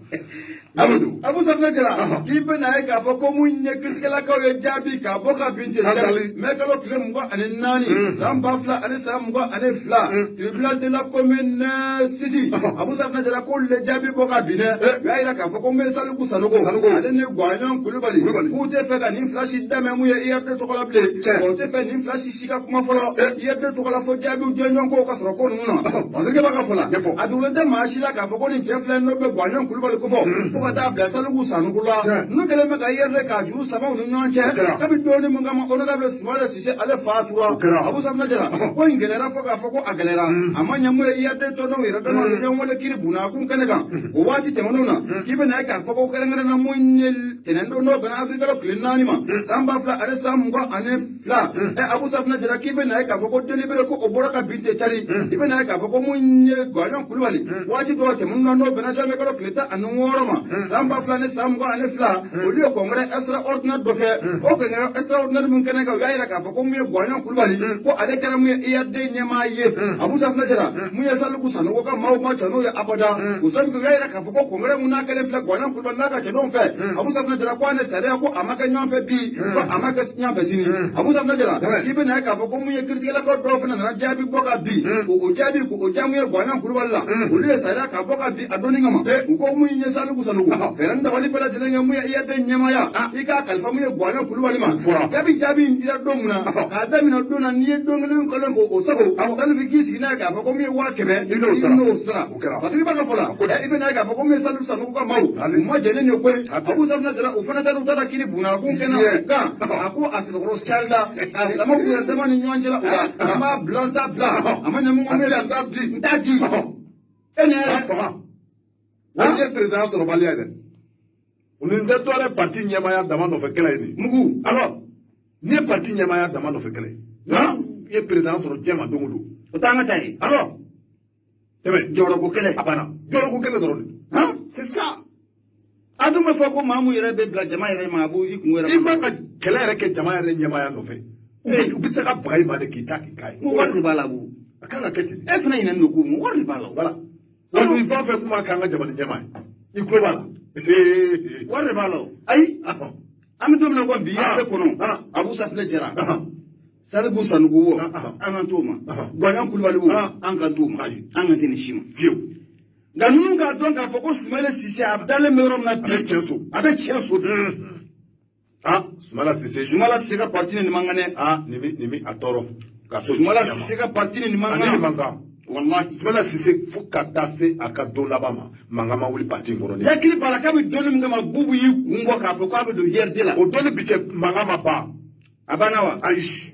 Abu Safinɛ Jara k'i bɛ na ye k'a fɔ ko mun ye kiritigɛlakaw ye jaabi k'a bɔ ka bin Titari mɛ kalo tile 24 san 2000 ani san 22 tribunal de la commune 6 Abu Safinɛ Jara ko le jaabi bɔ ka bin dɛ u y'a jira k'a fɔ ko n bɛ Sagaliku Sanogo ale ni Gwamaɲan Kulubali k'u tɛ fɛ ka nin fila si dɛmɛ mun ye IRD tɔgɔ la bilen u tɛ fɛ nin fila si ka kuma fɔlɔ IRD tɔgɔ la fɔ jaabiw jɛ ɲɔgɔn kɔ ka sɔrɔ ko ninnu na parce que b'a ka fɔ la a dugulen tɛ maa si la k'a fɔ ko nin cɛ filɛ n'o bɛ Gwamaɲan Kulubali ko fɔ ka taa bila saliku sanuku la ninnu kɛlen bɛ ka yɛrɛ k'a juru saba u ni ɲɔgɔn cɛ kabi dɔɔni min kama honorable Sumala Sise ale fatura Abu Safinɛ Jara ko in gɛlɛyara fo k'a fɔ ko a gɛlɛyara a ma ɲɛ mun ye IRD tɔndenw yɛrɛ dama de ɲɔgɔn wele kiri bunna kun kɛnɛ kan o waati tɛmɛnenw na k'i bɛ na k'a fɔ ko kɛrɛnkɛrɛnna mun ye tɛnɛndon n'o bɛnna Afirika la tile 4 ma san 2000 ani san 22 Abu Safinɛ Jara k'i bɛ na k'a fɔ ko délibéré ko o bɔra ka bin tɛ cari i bɛ na k'a fɔ ko mun ye Gɔɲɔn Kulubali waati dɔw tɛmɛnenw na n'o bɛnna janvier kalo tile 16 ma san 2000 ni san 22 olu ye congrès extraordinaire dɔ kɛ o congrès extraordinaire mun kɛnɛ kan u y'a yira k'a fɔ ko mun ye Gɔɲɔn Kulubali ko ale kɛra mun ye IRD ɲɛmaa ye Abu Safinɛ Jara mun ye Saliku Sanogo ka maaw ma cɛ n'o ye abada o sabu u y'a yira k'a fɔ ko congrès mun n'a kɛlen filɛ Gɔɲɔn Kulubali n'a ka cɛdenw fɛ Abu Safinɛ Jara ko a ni sariya ko a ma kɛ ɲɔgɔn fɛ bi ko a ma kɛ ɲɔgɔn fɛ sini Abu Safinɛ Jara k'i bɛ na k'a fɔ ko mun ye kiiritigɛlakaw dɔw fana nana jaabi bɔ ka bin o jaabi ko o jaamu ye Gɔɲɔn Kulubali la olu ye sariya k'a bɔ ka bin a dɔnni kama u ko mun ye Saliku Sanogo fɛɛrɛ dabali bɛɛ lajɛlen kɛ mun ye IRD ɲɛmaaya i k'a kalifa mun ye Gɔɲɔn Kulubali ma jaabi in dira don min na k'a daminɛ don na n'i ye don kelen kɔnɔ k'o sago sani k'i sigi n'a ye k'a fɔ ko min ye 500 i n'o sara parce que i b'a ka fɔ la i bɛ n'a ye k'a fɔ ko min ye Saliku Sanogo ka maaw u ma jɛnen ye koyi Abu Safinɛ Jara o fana taara u taara kiri bunna kun kɛnɛ kan a ko a sɛbɛkɔrɔ carila a sama u yɛrɛ dama ni ɲɔgɔn cɛ la o la a ma bila n t'a bila a ma ɲɛ mun ko n t'a di e ni yɛrɛ faga o ye président sɔrɔbaliya ye dɛ nin tɛ dɔwɛrɛ parti ɲɛmaaya dama nɔfɛ kɛlɛ ye nin mugu alors n'i ye parti ɲɛmaaya dama nɔfɛ kɛlɛ i ye président sɔrɔ diɲɛ ma don o don o t'an ka taa ye alors tɛmɛ jɔyɔrɔko kɛlɛ a banna jɔyɔrɔko kɛlɛ dɔrɔn de c'est ça a dun bɛ fɔ ko maa mun yɛrɛ bɛ bila jama yɛrɛ ma a b'o i kun yɛrɛ i man ka kɛlɛ yɛrɛ kɛ jama yɛrɛ ɲɛmaaya nɔfɛ u bɛ se ka baga i ma de k'i ta k'i k'a ye wari de b'a la bu a kan ka kɛ ten e fana ɲinɛnen don ko mun wari de b'a la voilà wali fɛn o fɛn kuma k'an ka jamana ɲɛmaa ye i tulo b'a la wari de b'a la ayi an bɛ don min na ko bi yɛrɛ kɔnɔ Abu Safinɛ Jara Saliku Sanogo wo an ka t'o ma Gɔɲɔn Kulubali wo an ka t'o ma an ka tɛ nin si ma fiyewu nka ninnu k'a dɔn k'a fɔ ko Sumala Sise a dalen bɛ yɔrɔ min na bi a bɛ tiɲɛ so Sumala Sise ka parti nin man kan dɛ nin bɛ a tɔɔrɔ ka to Sumala Sise ka parti nin man kan wallahi Sumala Sise fo ka taa se a ka don laban ma mankan ma wuli parti in kɔnɔ ne hakili b'a la k'a bɛ dɔnni min kama Bubu y'i kun bɔ k'a fɔ k'a bɛ don IRD la o dɔnni bi cɛ mankan ma ban a banna wa ayi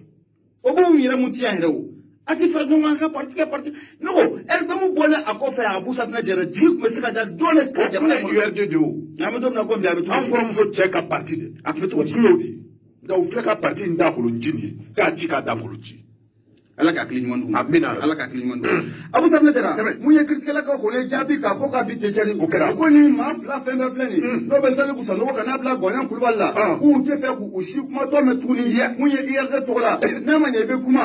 o b'o yɛrɛ mun ti yan yɛrɛ o a ti fara ɲɔgɔn kan ka parti ne ko RDM bɔlen a kɔfɛ Abu Safinɛ Jara jigi tun bɛ se ka ja dɔɔni ka jamana in URD de o an bɛ don min na ko bi a bɛ to an kɔrɔmuso cɛ ka parti de a tun bɛ to o tun y'o de ye u filɛ ka parti in da kolonji nin ye k'a ci k'a da kolonji Ala ka hakili ɲuman d'u ma amina Ala ka hakili ɲuman d'u ma Abu Safinɛ Jara mun ye kiiritigɛlakaw k'o le jaabi k'a bɔ ka bin tɛ cɛri o kɛra ko ni maa fila fɛn bɛɛ filɛ nin n'o bɛ Saliku Sanogo ka n'a bila Gɔɲɔn Kulubali la k'u tɛ fɛ k'u si kumatɔ mɛn tuguni mun ye IRD tɔgɔ la n'a ma ɲɛ i bɛ kuma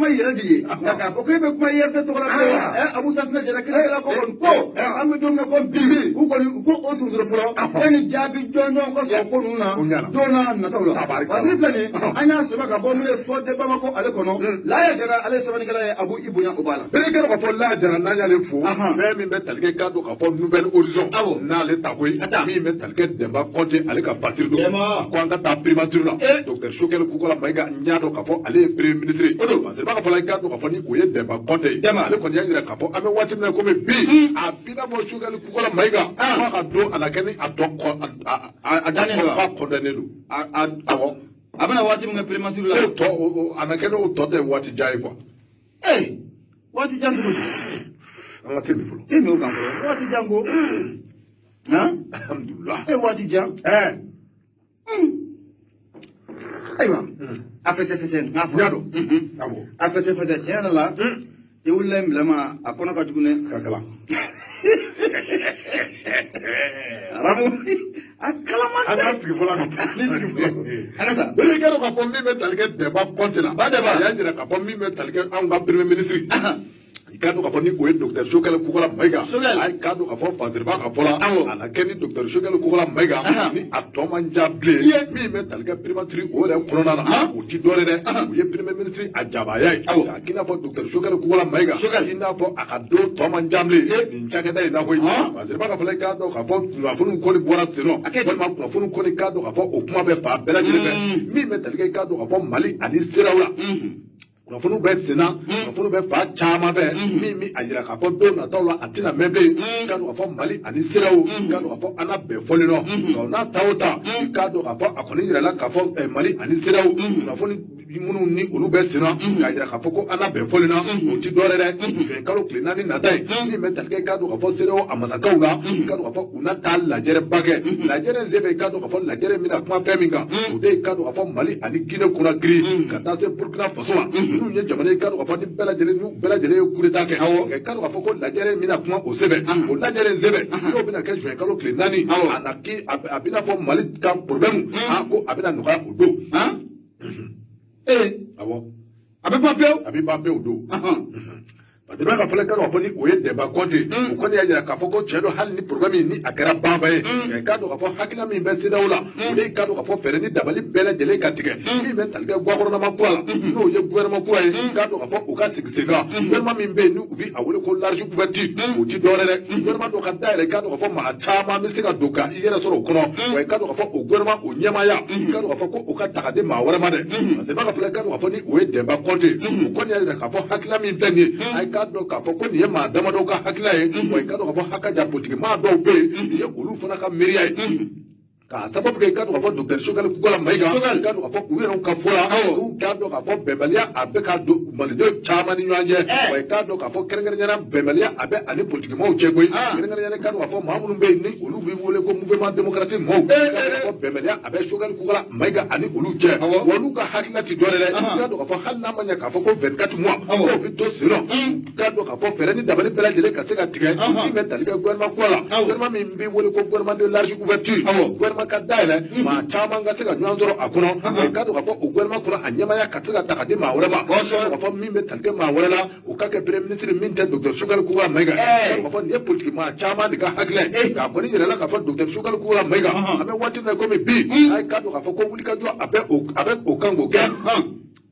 i yɛrɛ de ye nka k'a fɔ k'e bɛ kuma IRD tɔgɔ la bilen Abu Safinɛ Jara kiiritigɛlakaw kɔni ko an bɛ don min na ko bi u kɔni ko o sunjata fɔlɔ e ni jaabi jɔnjɔn ka sɔrɔ ko ninnu na don n'a nataw la parce que filɛ nin an y'a sɛbɛn ka bɔ min ye Sɔde Bamako ale kɔnɔ Laya Jara ale sɛbɛnnikɛla Abu Ibunya Obala. Bɛɛ kɛra k'a fɔ Laya Jara n'an y'ale fo fɛn min bɛ tali kɛ k'a dɔn k'a fɔ Nouvelle Horizon n'ale ta koyi min bɛ tali kɛ Demba Kɔnte ale ka parti don ko an ka taa primature la Dr Sokɛli Kukola Mayiga n y'a dɔn k'a fɔ ale ye premier ministre parce que b'a ka fɔ la i k'a dɔn k'a fɔ ni o ye Demba Kɔnte ye ale kɔni y'a yira k'a fɔ an bɛ waati min na komi bi a bi n'a fɔ Sokɛli Kukola Mayiga k'a ka don a la kɛ ni a tɔ a dannen don a condamné don awɔ a bɛna waati min kɛ primature la a na kɛ n'o tɔ tɛ waati jan ye quoi waati jan cogo di an ka tɛmɛ fɔlɔ e m'o kan fɔlɔ waati jan ko alhamdulilah waati jan ayiwa a fɛsɛfɛsɛ n k'a fɔ y'a dɔn a fɛsɛfɛsɛ tiɲɛ yɛrɛ la i wulila in bila ma a kɔnɔ ka jugu dɛ ka kalan aramu a kalama an ka sigi fɔlɔ ka taa ne sigi fɔlɔ an ka taa i kɛra k'a fɔ min bɛ tali kɛ Demba Kɔnte la ba Demba a y'a jira k'a fɔ min bɛ tali kɛ anw ka premier ministre i k'a dɔn k'a fɔ ni o ye Dr Sokɛli Kukola Mayiga a k'a dɔn k'a fɔ Faderiba ka fɔ la a na kɛ ni Dr Sokɛli Kukola Mayiga ni a tɔ man ja bilen min bɛ tali kɛ primature o yɛrɛ kɔnɔna na o ti dɔ ye dɛ o ye premier ministre a jabaya ye a k'i n'a fɔ Dr Sokɛli Kukola Mayiga i n'a fɔ a ka don tɔ man ja bilen nin cakɛda in na koyi Faderiba ka fɔ i k'a dɔn k'a fɔ kunnafoni kɔni bɔra sen nɔ walima kunnafoni kɔni k'a dɔn k'a fɔ o kuma bɛ fan bɛɛ lajɛlen fɛ min bɛ tali kɛ i k'a dɔn k'a fɔ Mali ani CEDEAO la kunnafoniw bɛ sen na kunnafoniw bɛ fa caman bɛɛ min a yira k'a fɔ don nataw la a tɛna mɛn bilen i k'a dɔn k'a fɔ mali ani siraw i k'a dɔn k'a fɔ an na bɛɛ fɔlen dɔ nka n'a ta o ta i k'a dɔn k'a fɔ a kɔni yirala k'a fɔ mali ani siraw kunnafoni minnu ni olu bɛ sen na k'a yira k'a fɔ ko an na bɛɛ fɔlen na o ti dɔwɛrɛ dɛ juin kalo tile 4 nata ye min bɛ tali kɛ i k'a dɔn k'a fɔ siraw a masakaw la i k'a dɔn k'a fɔ u na taa lajɛrɛba kɛ lajɛrɛ in sen fɛ i k'a dɔn k'a fɔ lajɛrɛ min na kuma fɛn min kan o de i k'a dɔn k'a fɔ mali ani guinée conakry ka taa se burkina faso ma ninnu ye jamana i k'a dɔn k'a fɔ ni bɛɛ lajɛlen ye coup d'état kɛ i k'a dɔn k'a fɔ ko lajɛrɛ min na kuma o sɛbɛn o lajɛrɛ in sɛbɛn n'o bɛna kɛ juin kalo tile 4 a na kɛ a bɛna fɔ mali ka problème ko a bɛna nɔgɔya o don awɔ a bɛ ban pewu a bɛ ban pewu o don parce que bɛɛ ka fɔlɔ k'a dɔn k'a fɔ ni o ye Demba Kɔnte o kɔni y'a jira k'a fɔ ko cɛ dɔ hali ni problème ni a kɛra banba ye i k'a dɔn k'a fɔ hakilina min bɛ CEDEAO la o de i k'a dɔn k'a fɔ fɛɛrɛ ni dabali bɛɛ lajɛlen ka tigɛ min bɛ tali kɛ gouvernement kura la n'o ye gouvernement kura ye i k'a dɔn k'a fɔ u ka sigi sen kan gouvernement min bɛ yen ni u bɛ a wele ko large couverture o ti dɔwɛrɛ dɛ gouvernement dɔ ka dayɛlɛ i k'a dɔn k'a fɔ maa caman bɛ se ka don ka i yɛrɛ sɔrɔ o kɔnɔ wa i k'a dɔn k'a fɔ o gouvernement o ɲɛmaaya i k'a dɔn k'a fɔ ko o ka ta ka di maa wɛrɛ ma dɛ parce que b'a ka fɔlɔ i k'a dɔn k'a fɔ ni o ye Demba Kɔnte o kɔni y'a jira k'a fɔ hakilina min filɛ nin ye a k'a dɔn k'a fɔ ko nin ye maa damadɔ ka hakilina ye wa i ka dɔn k'a fɔ hakaja politique maa dɔw bɛ yen nin ye olu fana ka miiriya ye k'a sababu kɛ i ka dɔn k'a fɔ docteur Sogɛli Kukola Mayiga i ka dɔn k'a fɔ u yɛrɛw ka fɔ la olu k'a dɔn k'a fɔ bɛnbaliya a bɛ ka don malidenw caman ni ɲɔgɔn cɛ wa i k'a dɔn k'a fɔ kɛrɛnkɛrɛnnenya bɛnbaliya a bɛ ani politique maaw cɛ koyi kɛrɛnkɛrɛnnenya i ka dɔn k'a fɔ maa minnu bɛ yen ni olu bɛ wele ko mouvement démocratique maaw i ka dɔn k'a fɔ bɛnbaliya a bɛ Sogɛli Kukola Mayiga ani olu cɛ wa olu ka hakilina ti dɔ dɛ i ka dɔn k'a fɔ hali n'a ma ɲɛ k'a fɔ ko 24 mois dɔw bɛ to sen nɔ i ka dɔn k'a fɔ fɛɛrɛ ni dabali bɛɛ lajɛlen ka se ka tigɛ min bɛ tali kɛ gouvernement kura la gouvernement min bɛ wele ko gouvernement de large couverture gouvernement ka dayɛlɛ maa caman ka se ka ɲɔgɔn sɔrɔ a kɔnɔ i ka dɔn k'a fɔ o gouvernement kɔnɔ a ɲɛmaaya ka se ka ta ka di maa wɛrɛ ma k'a fɔ min bɛ tali kɛ maa wɛrɛ la o ka kɛ premier ministre min tɛ docteur Sogɛli Kukola Mayiga k'a fɔ nin ye politique maa caman de ka hakilina ye k'a kɔni yirala k'a fɔ docteur Sogɛli Kukola Mayiga an bɛ waati min na komi bi a k'a dɔn k'a fɔ ko wulikajɔ a bɛ o kan k'o kɛ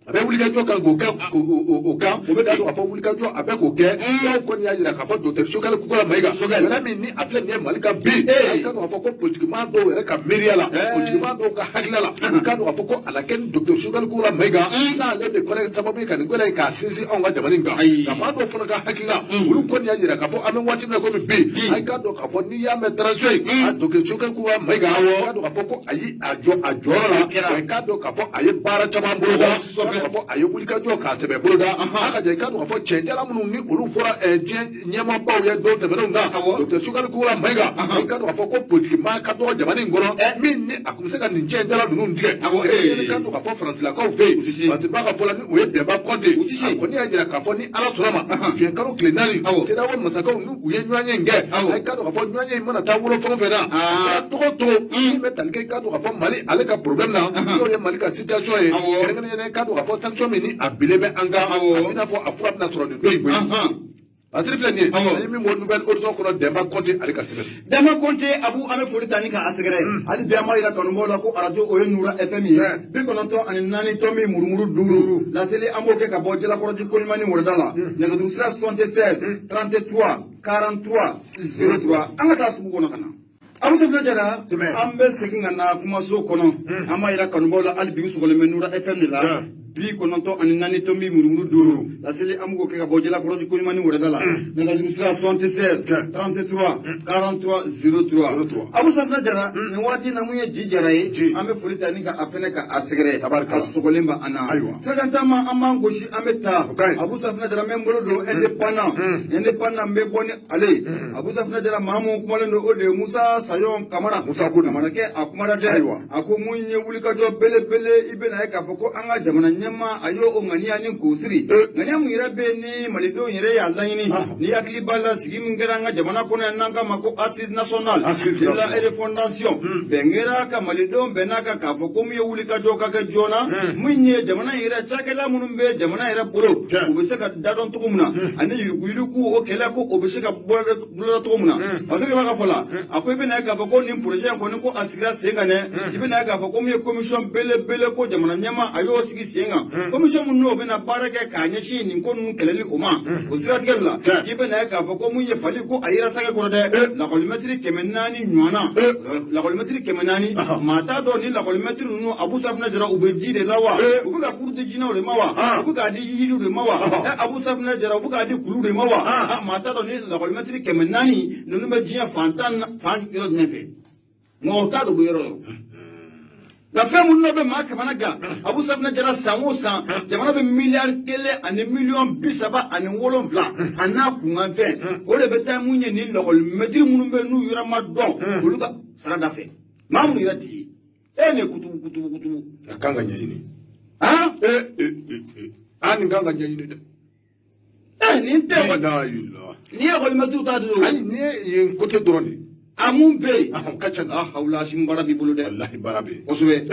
a bɛ wulikajɔ kan k'o kɛ o kan o bɛ k'a dɔn k'a fɔ wulikajɔ a bɛ k'o kɛ dɔw kɔni y'a jira k'a fɔ docteur Sogɛli Kukola Mayiga yɛrɛ min ni a filɛ nin ye Mali kan bi a ka dɔn k'a fɔ ko politique maa dɔw yɛrɛ ka miiriya la politique maa dɔw ka hakilina la i ka dɔn k'a fɔ ko a na kɛ ni docteur Sogɛli Kukola Mayiga n'ale de kɔnɛ sababu ye ka nin gɛlɛya in k'a sinsin anw ka jamana in kan nka maa dɔw fana ka hakilina olu kɔni y'a jira k'a fɔ an bɛ waati min na komi bi a ka dɔn k'a fɔ n'i y'a mɛn transition ye a docteur Sogɛli Kukola Mayiga i ka dɔn k'a fɔ ko a yi a jɔyɔrɔ la wa i ka dɔn k'a fɔ a ye baara caman boloda k'a fɔ a ye wulikajɔ k'a sɛbɛn boloda a ka jɛ i ka dɔn k'a fɔ cɛncɛla minnu ni olu fɔra diɲɛ ɲɛmaabaw ye don tɛmɛnenw na docteur Sogɛli Kukola Mayiga i ka dɔn k'a fɔ ko politique maa ka dɔgɔ jamana in kɔnɔ min ni a tun bɛ se ka nin cɛncɛla ninnu tigɛ i ka dɔn k'a fɔ faransilakaw fɛ yen parce que b'a ka fɔ la ni o ye Demba Kɔnte a kɔni y'a jira k'a fɔ ni ala sɔnna ma juin kalo tile 4 CEDEAO masakaw ni u ye ɲɔgɔn ye in kɛ a ka dɔn k'a fɔ ɲɔgɔn ye in mana taa wolo fɛn o fɛn na a tɔgɔ to min bɛ tali kɛ i ka dɔn k'a fɔ Mali ale ka problème na n'o ye Mali ka situation ye kɛrɛnkɛrɛnnenya i ka dɔn k'a fɔ sanction min ni a bilen bɛ an kan a bɛ n'a fɔ a fura bɛna sɔrɔ nin don in koyi Patri filɛ nin ye an ye min bɔ nouvelle horizon kɔnɔ Demba Kɔnte ale ka sɛbɛn Demba Kɔnte Abu an bɛ foli ta ni k'a sɛgɛrɛ hali bi an b'a yira kanubaaw la ko radio o ye Nura FM ye 94.4 murumuru 5 laseli an b'o kɛ ka bɔ Jalakɔrɔji Koɲumani Wɔlɔda la nɛgɛjuru sira 76 33 43 03 an ka taa sugu kɔnɔ ka na Abu Sabila Jara an bɛ segin ka na kumaso kɔnɔ an b'a yira kanubaaw la hali bi u sɔgɔlen bɛ Nura FM de la bi kɔnɔntɔn ani naani tɔmi murumuru 5 laseli an b'o kɛ ka bɔ Jalakɔrɔji Koɲumani Wɔlɔda la nɛgɛjuru sira 76 33 43 03 Abu Sabila Jara nin waati na mun ye ji jara ye an bɛ foli ta ni ka a fɛnɛ ka a sɛgɛrɛ ka sɔgɔlen ba an na sɛgɛntama an b'an gosi an bɛ taa Abu Sabila Jara n bɛ n bolo don indépendant n bɛ bɔ ni ale Abu Sabila Jara maa mun kumalen don o de ye Musa Sayon Kamara kɛ a kumara dɛ a ko mun ye wulikajɔ belebele i bɛna ye k'a fɔ ko an ka jamana ɲɛma a y'o ŋaniya ni k'o siri ŋaniya mun yɛrɛ bɛ ni malidenw yɛrɛ y'a laɲini ni hakili b'a la sigi min kɛra an ka jamana kɔnɔ yan n'an k'a ma ko assise nationale de la refondation bɛn kɛra ka malidenw bɛn n'a kan k'a fɔ ko mun ye wulikajɔ ka kɛ joona mun ye jamana yɛrɛ cakɛda minnu bɛ jamana yɛrɛ bolo u bɛ se ka dadɔn cogo min na ani yuruguyurugu o kɛlɛ ko o bɛ se ka boloda cogo min na parce que b'a ka fɔ la a ko i bɛna ye k'a fɔ ko nin projet in kɔni ko a sigira sen kan dɛ i bɛna ye k'a fɔ ko mun ye commission belebele ko jamana ɲɛma a y'o sigi sen kan commission mun no bena baraka ka nyashi ni ko nun keleli uma o siratigel la ibe na ka fa ko mun ye fali ko ayira saga ko de la kolmetri kemenani nywana la kolmetri kemenani mata do ni la kolmetri nu abu safna jara ubeji de lawa ubuga kurdi jina le mawa ubuga di yidu de mawa abu safna jara ubuga di kulu de mawa mata do ni la kolmetri kemenani nunu be jia fantan fan yoro nefe ngota do yoro la femme mun be ma kamana ga abu safna jara samosa jamana be milliard kele ani million bisaba ani wolonvla ana kunga fe o le beta munye ni lokol medri mun be nu yura ma don uluka sarada fe mamu yati ene kutubu akanga nyini ani kanga nyini de ni te la ilaha ni lokol medri ta do ani ni côté drone amun be kacha hawla simbara bi bulu de wallahi barabe oswe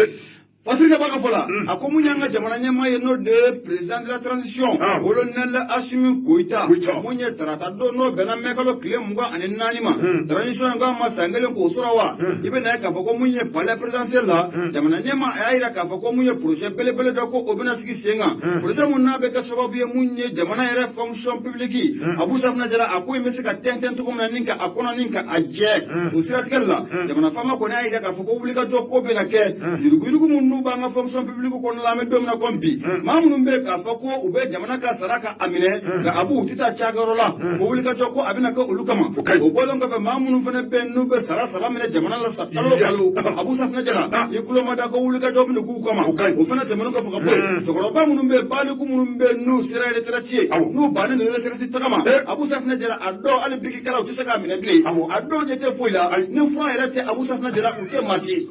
Patrick Bakafola, a Komunyanga Jamanama no de président de la transition, Olonel Ashimi Koita, Munye Tratado no Benamekalo Klemunga and Nanima, transition Gama Sangale Kosurawa, even like a Fokomunye Pala Presidential, Jamanama Aira Kafokomunye Proje Pele Doko Obenasiki Senga, Prosamuna Bekasabia Munye, Jamana Function Publiki, Abu Safnajala, Aku Messica 10 to Komaninka, Akona Ninka, a Jack, Usirakella, Jamana Fama Konaida Kafokoblika Joko Benake, Yurugu. Banga fonction publique ko la me domna kombi mamu mbe ka fako ube jamana ka saraka amine ga abu tita chagarola ko wuli ka joko abina ka ulukama o bolon ka mamu fene bennu be sara sara mine jamana la sakalo kalo abu safna jala yikulo mada ko wuli ka jobni ku kama o fene te manu ka fako boy jokoro ba munu mbe bali ku munu mbe nu sira retratie nu bani ne retratie takama abu safna jala addo ali bigi kala o tisaka mine bli addo jete foila ne fro erate abu safna jala ko te marché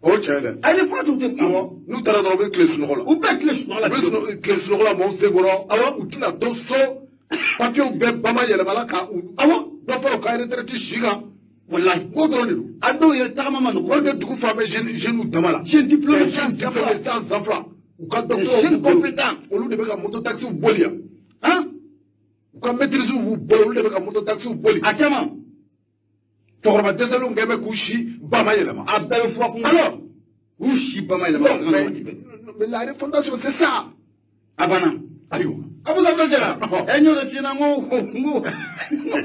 o chele ale fura tu tem awo nu tara do be kle sunola u be kle sunola kle sunola mo se goro awo u tina to so papio be bama yele malaka awo do foro ka retraite shiga wallahi ko do ni ado yele tama man ko de dugu fa be jeune damala jeune diplômé sans emploi u ka do jeune compétent olu de be ka moto taxi bolia hein u ka maîtrise u bolo olu de be ka moto taxi boli achama Torba desalo ngebe kushi bama yelema. Abel fois alors kushi bama yelema. Mais la refondation c'est ça. Abana. Ayo. Abu Zabda jara. Enyo de fina ngo.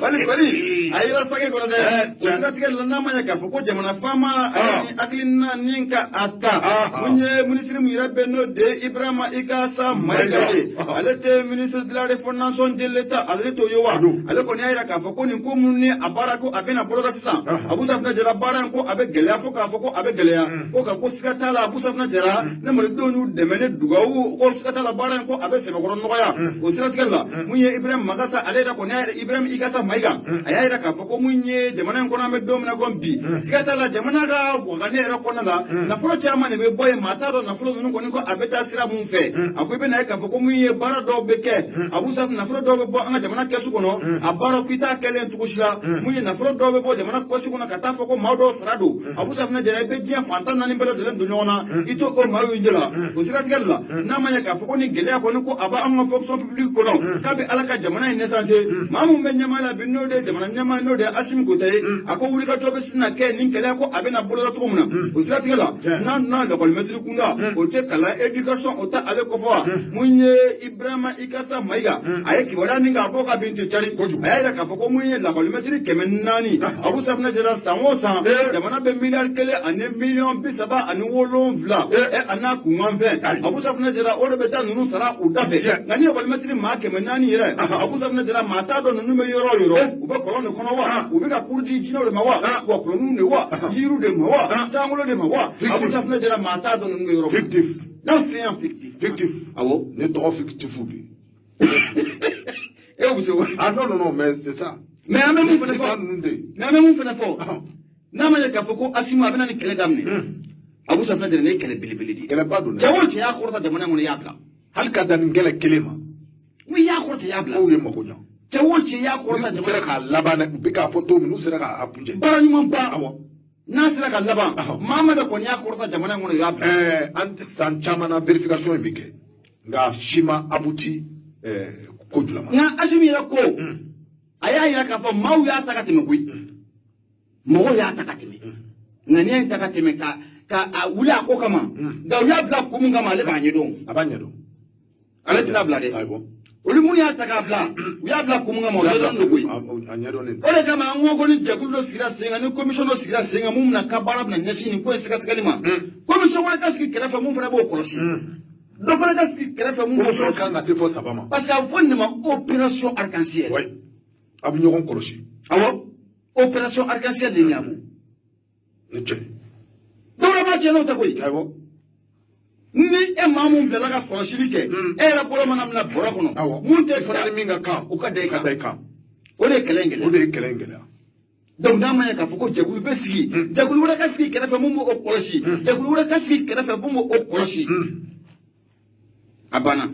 Fali. Ayira sage ko de. Tunda tige lana manya ka ko jamana fama aklina ninka ata. Munye ministre mu irabe no de Ibrahima Ikasa Maigade. Alete ministre de la refondation de l'état alreto yowa. Ale ko ni ayira ka ko ni ko munni abarako abena boloda tisa. Abu Zabda jara baran ko abe gelea fo ka ko abe gelea. Ko ka ko sikata la Abu Zabda jara ne mo do nu demene dugawu ko sikata la baran ko abe se ko noya. O siratigella munye Ibrahim Magasa aleda ko ne Ibrahim Igasa Maiga ayayira ka ko munye jamana ko na me domna gombi sigata la jamana ga wagane era ko na na furo chama ne be boy mata do na furo nu ko ni ko abeta sira mun fe akoy be na ka ko munye bara do beke Abu Saf na furo do be bo anga jamana kesu ko no abara kita kelen tukushila munye na furo do be bo jamana ko su ko na kata fo ko mawdo sarado Abu Saf na jere be dia fanta na ni bele de len dunyona ito ko mayu injela o siratigella na manya ka ko ni gele ko ni ko aba anga fonction publique kono kabe alaka jamana ne sanse mamu be nyamala binno de jamana nyama no de asim ko tay ako wuli ka tobe sina ke nin kele ko abena bolo to muna o siratigella na de kol metri kunga o te kala education o ta ale ko fo munye Ibrahima Ikasa Maiga ay ki wala ninga ko ka binti chari ay da ka ko munye la kol metri kemenani Abu Safna jara samosa jamana be milliard kele ane million bisaba ane wolon vla ana kungamve Abu Safna jara o be ta nunu sara o dafe ngani ko metri ma kemenani yere Abu Safna jara mata do nunu me yoro u be kolon ko no wa u be ka kurdi jino de mawa wa kolon ne wa yiru de mawa sangulo de mawa Abu Safna jara mata do nunu me yoro fictif non c'est un fictif awo ne to fictif bi et vous savez ah non mais c'est ça mais même mon fene fo na ma ka foko asimu abena ni kele damne Abu Safna jara ne kele bilibili di kele badu ne jawo ci ya khorta jamana mun yabla hal ka dan ngele kelema wi ya khorta yabla o ye makonya jawo ci ya khorta jamana sera ka labana be ka photo nu sera ka apunje bara ni mon ba awo na sera ka laban mama da ko ya khorta jamana mun yabla ant san chamana verification bike nga shima abuti ko julama nga asimi ya ko aya ya ka fa mau ya takatime kuy mo ya takatime nga ne takatime ka ka wuli a ko kama nka u y'a bila kun min kama ale b'a ɲɛdɔn a b'a ɲɛdɔn ale tɛna bila dɛ olu mun y'a ta k'a bila u y'a bila kun min kama o ɲɛdɔn don koyi o de kama an ko ni jɛkulu dɔ sigira sen kan ni commission dɔ sigira sen kan mun bɛna ka baara bɛna ɲɛsin nin ko in sɛgɛsɛgɛli ma commission wɛrɛ ka sigi kɛrɛfɛ mun fana b'o kɔlɔsi dɔ fana ka sigi kɛrɛfɛ mun b'o kɔlɔsi kan ka se fɔ 3 ma parce que a bɛ fɔ nin de ma opération arc-en-ciel a bɛ ɲɔgɔn kɔlɔsi awɔ opération arc-en-ciel de ɲamu ni cɛ dɔwɛrɛ ma cɛ n'o tɛ koyi awɔ ni e maa mun bilala ka kɔlɔsili kɛ e yɛrɛ bolo mana mina bɔrɔ kɔnɔ mun tɛ fana ni min ka kan o ka da i kan o de ye kɛlɛ in gɛlɛya o de ye kɛlɛ in gɛlɛya donc n'a ma ɲɛ k'a fɔ ko jɛkulu bɛ sigi jɛkulu wɛrɛ ka sigi kɛrɛfɛ mun b'o kɔlɔsi jɛkulu wɛrɛ ka sigi kɛrɛfɛ mun b'o kɔlɔsi a banna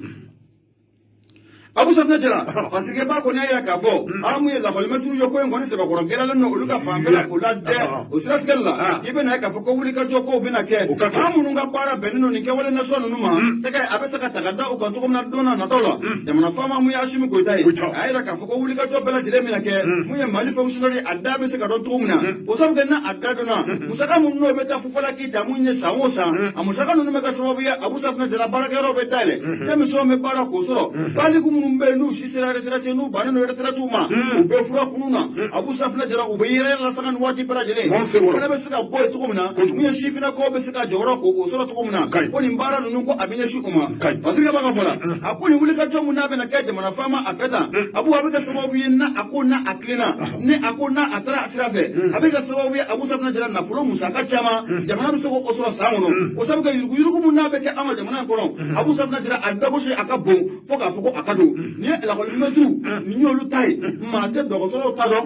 Abu Safinɛ Jara parce que ba kɔni y'a yira k'a fɔ an mun ye lakɔlimɛturu ye ko in kɔni sɛbɛkɔrɔ gɛlɛnlen don olu ka fanfɛla o la dɛ o siratigɛli la i bɛna ye k'a fɔ ko wulikajɔ kow bɛna kɛ an minnu ka baara bɛnnen don nin kɛwale nation ninnu ma tɛgɛ a bɛ se ka ta ka da u kan cogo min na don n'a nataw la jamana faama mun ye Asimi Goyita ye a y'a yira k'a fɔ ko wulikajɔ bɛɛ lajɛlen bɛna kɛ mun ye Mali fonctionnaire a da bɛ se ka dɔn cogo min na o sabu kɛ n'a da donna musaka minnu n'o bɛ taa fufala Keyita mun ye san o san a musaka ninnu bɛ kɛ sababu ye Abu Safinɛ Jara baarakɛyɔrɔ bɛ dayɛlɛ denmisɛnw bɛ baara k'o sɔrɔ baliku minnu bɛ yen n'u si sera retraité n'u bannen don retraité ma u bɛ fura kunun na Abu Safinɛ Jara u bɛ yɛrɛ lasaga nin waati bɛɛ lajɛlen o fana bɛ se ka bɔ yen cogo min na mun ye sifinnakaw bɛ se ka jɔyɔrɔ k'o sɔrɔ cogo min na ko nin baara ninnu ko a bɛ ɲɛsin u ma Patrick b'a ka fɔ la a ko nin wulikajɔ mun n'a bɛna kɛ jamana faama a bɛɛ tan Abu a bɛ kɛ sababu ye na a ko n'a a kilenna ni a ko n'a a taara a sira fɛ a bɛ kɛ sababu ye Abu Safinɛ Jara nafolo musaka caman jamana bɛ se k'o sɔrɔ san kɔnɔ o sabu kɛ yuruguyurugu mun n'a bɛ kɛ an ka jamana in kɔnɔ Abu Safinɛ Jara a dagosi a ka bon fo k'a fɔ ko a ka don ni ye lakɔlimɛturu ni y'olu ta ye maa tɛ dɔgɔtɔrɔw ta dɔn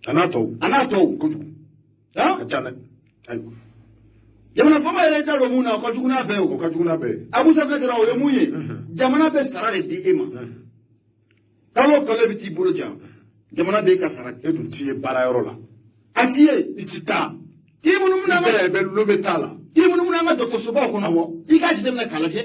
a n'a tɔw kojugu ka ca dɛ ayiwa jamana faama yɛrɛ da don mun na o ka jugu n'a bɛɛ o ka jugu n'a bɛɛ Abu Safinɛ Jara o ye mun ye jamana bɛ sara de di e ma kalo o kalo bɛ t'i bolo jan jamana bɛ ka sara e dun t'i ye baarayɔrɔ la a t'i ye i ti taa i munumunu an ka i bɛ lo bɛ t'a la i munumunu an ka dɔgɔtɔrɔsobaw kɔnɔ i k'a jateminɛ k'a lajɛ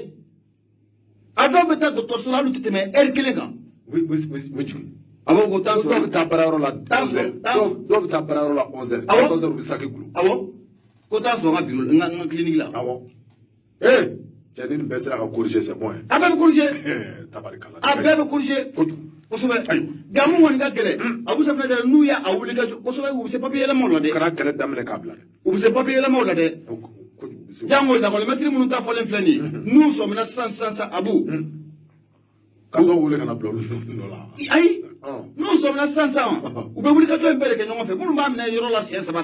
a dɔw bɛ taa dɔgɔtɔrɔso la hali tɛ tɛmɛ heure kelen kan jigin awɔ ko taa dɔw bɛ taa baarayɔrɔ la 11h dɔw bɛ taa baarayɔrɔ la 11h 14h u bɛ saki gulu awɔ ko taa sɔrɔ n ka biro n ka clinique la awɔ cɛ ni nin bɛɛ sera ka corriger c'est bon a bɛɛ bɛ corriger tabarikala a bɛɛ bɛ corriger kosɛbɛ nka mun kɔni ka gɛlɛn Abu Safinɛ Jara n'u y'a wuli ka jɔ kosɛbɛ u bɛ se papier yɛlɛmaw la dɛ kana kɛlɛ daminɛ k'a bila dɛ u bɛ se papier yɛlɛmaw la dɛ jango lakɔlimɛtiri minnu ta fɔlen filɛ nin ye n'u sɔmina sisan Abu k'an ka wele kana bila olu nɔ la ayi n'u sɔmina sisan u bɛ wuli ka jɔ in bɛɛ de kɛ ɲɔgɔn fɛ minnu b'a minɛ yɔrɔ la siɲɛ saba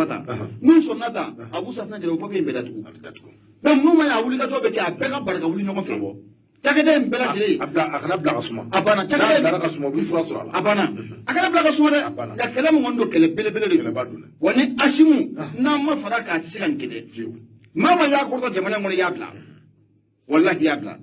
ta n'u sɔmina ta Abu Safinɛ Jara o papier in bɛɛ datugu donc n'u ma y'a wuli ka jɔ bɛ kɛ a bɛɛ ka barika wuli ɲɔgɔn fɛ cakɛda in bɛɛ lajɛlen a kana bila ka suma a banna cakɛda in bila ka suma u bɛ fura sɔrɔ a la a banna a kana bila ka suma dɛ nka kɛlɛ min kɔni don kɛlɛ belebele de don wa ni Asimu n'an ma fara k'a tɛ se ka nin kɛ dɛ maa ma y'a kɔrɔtɔ jamana in kɔnɔ i y'a bila walahi i y'a bila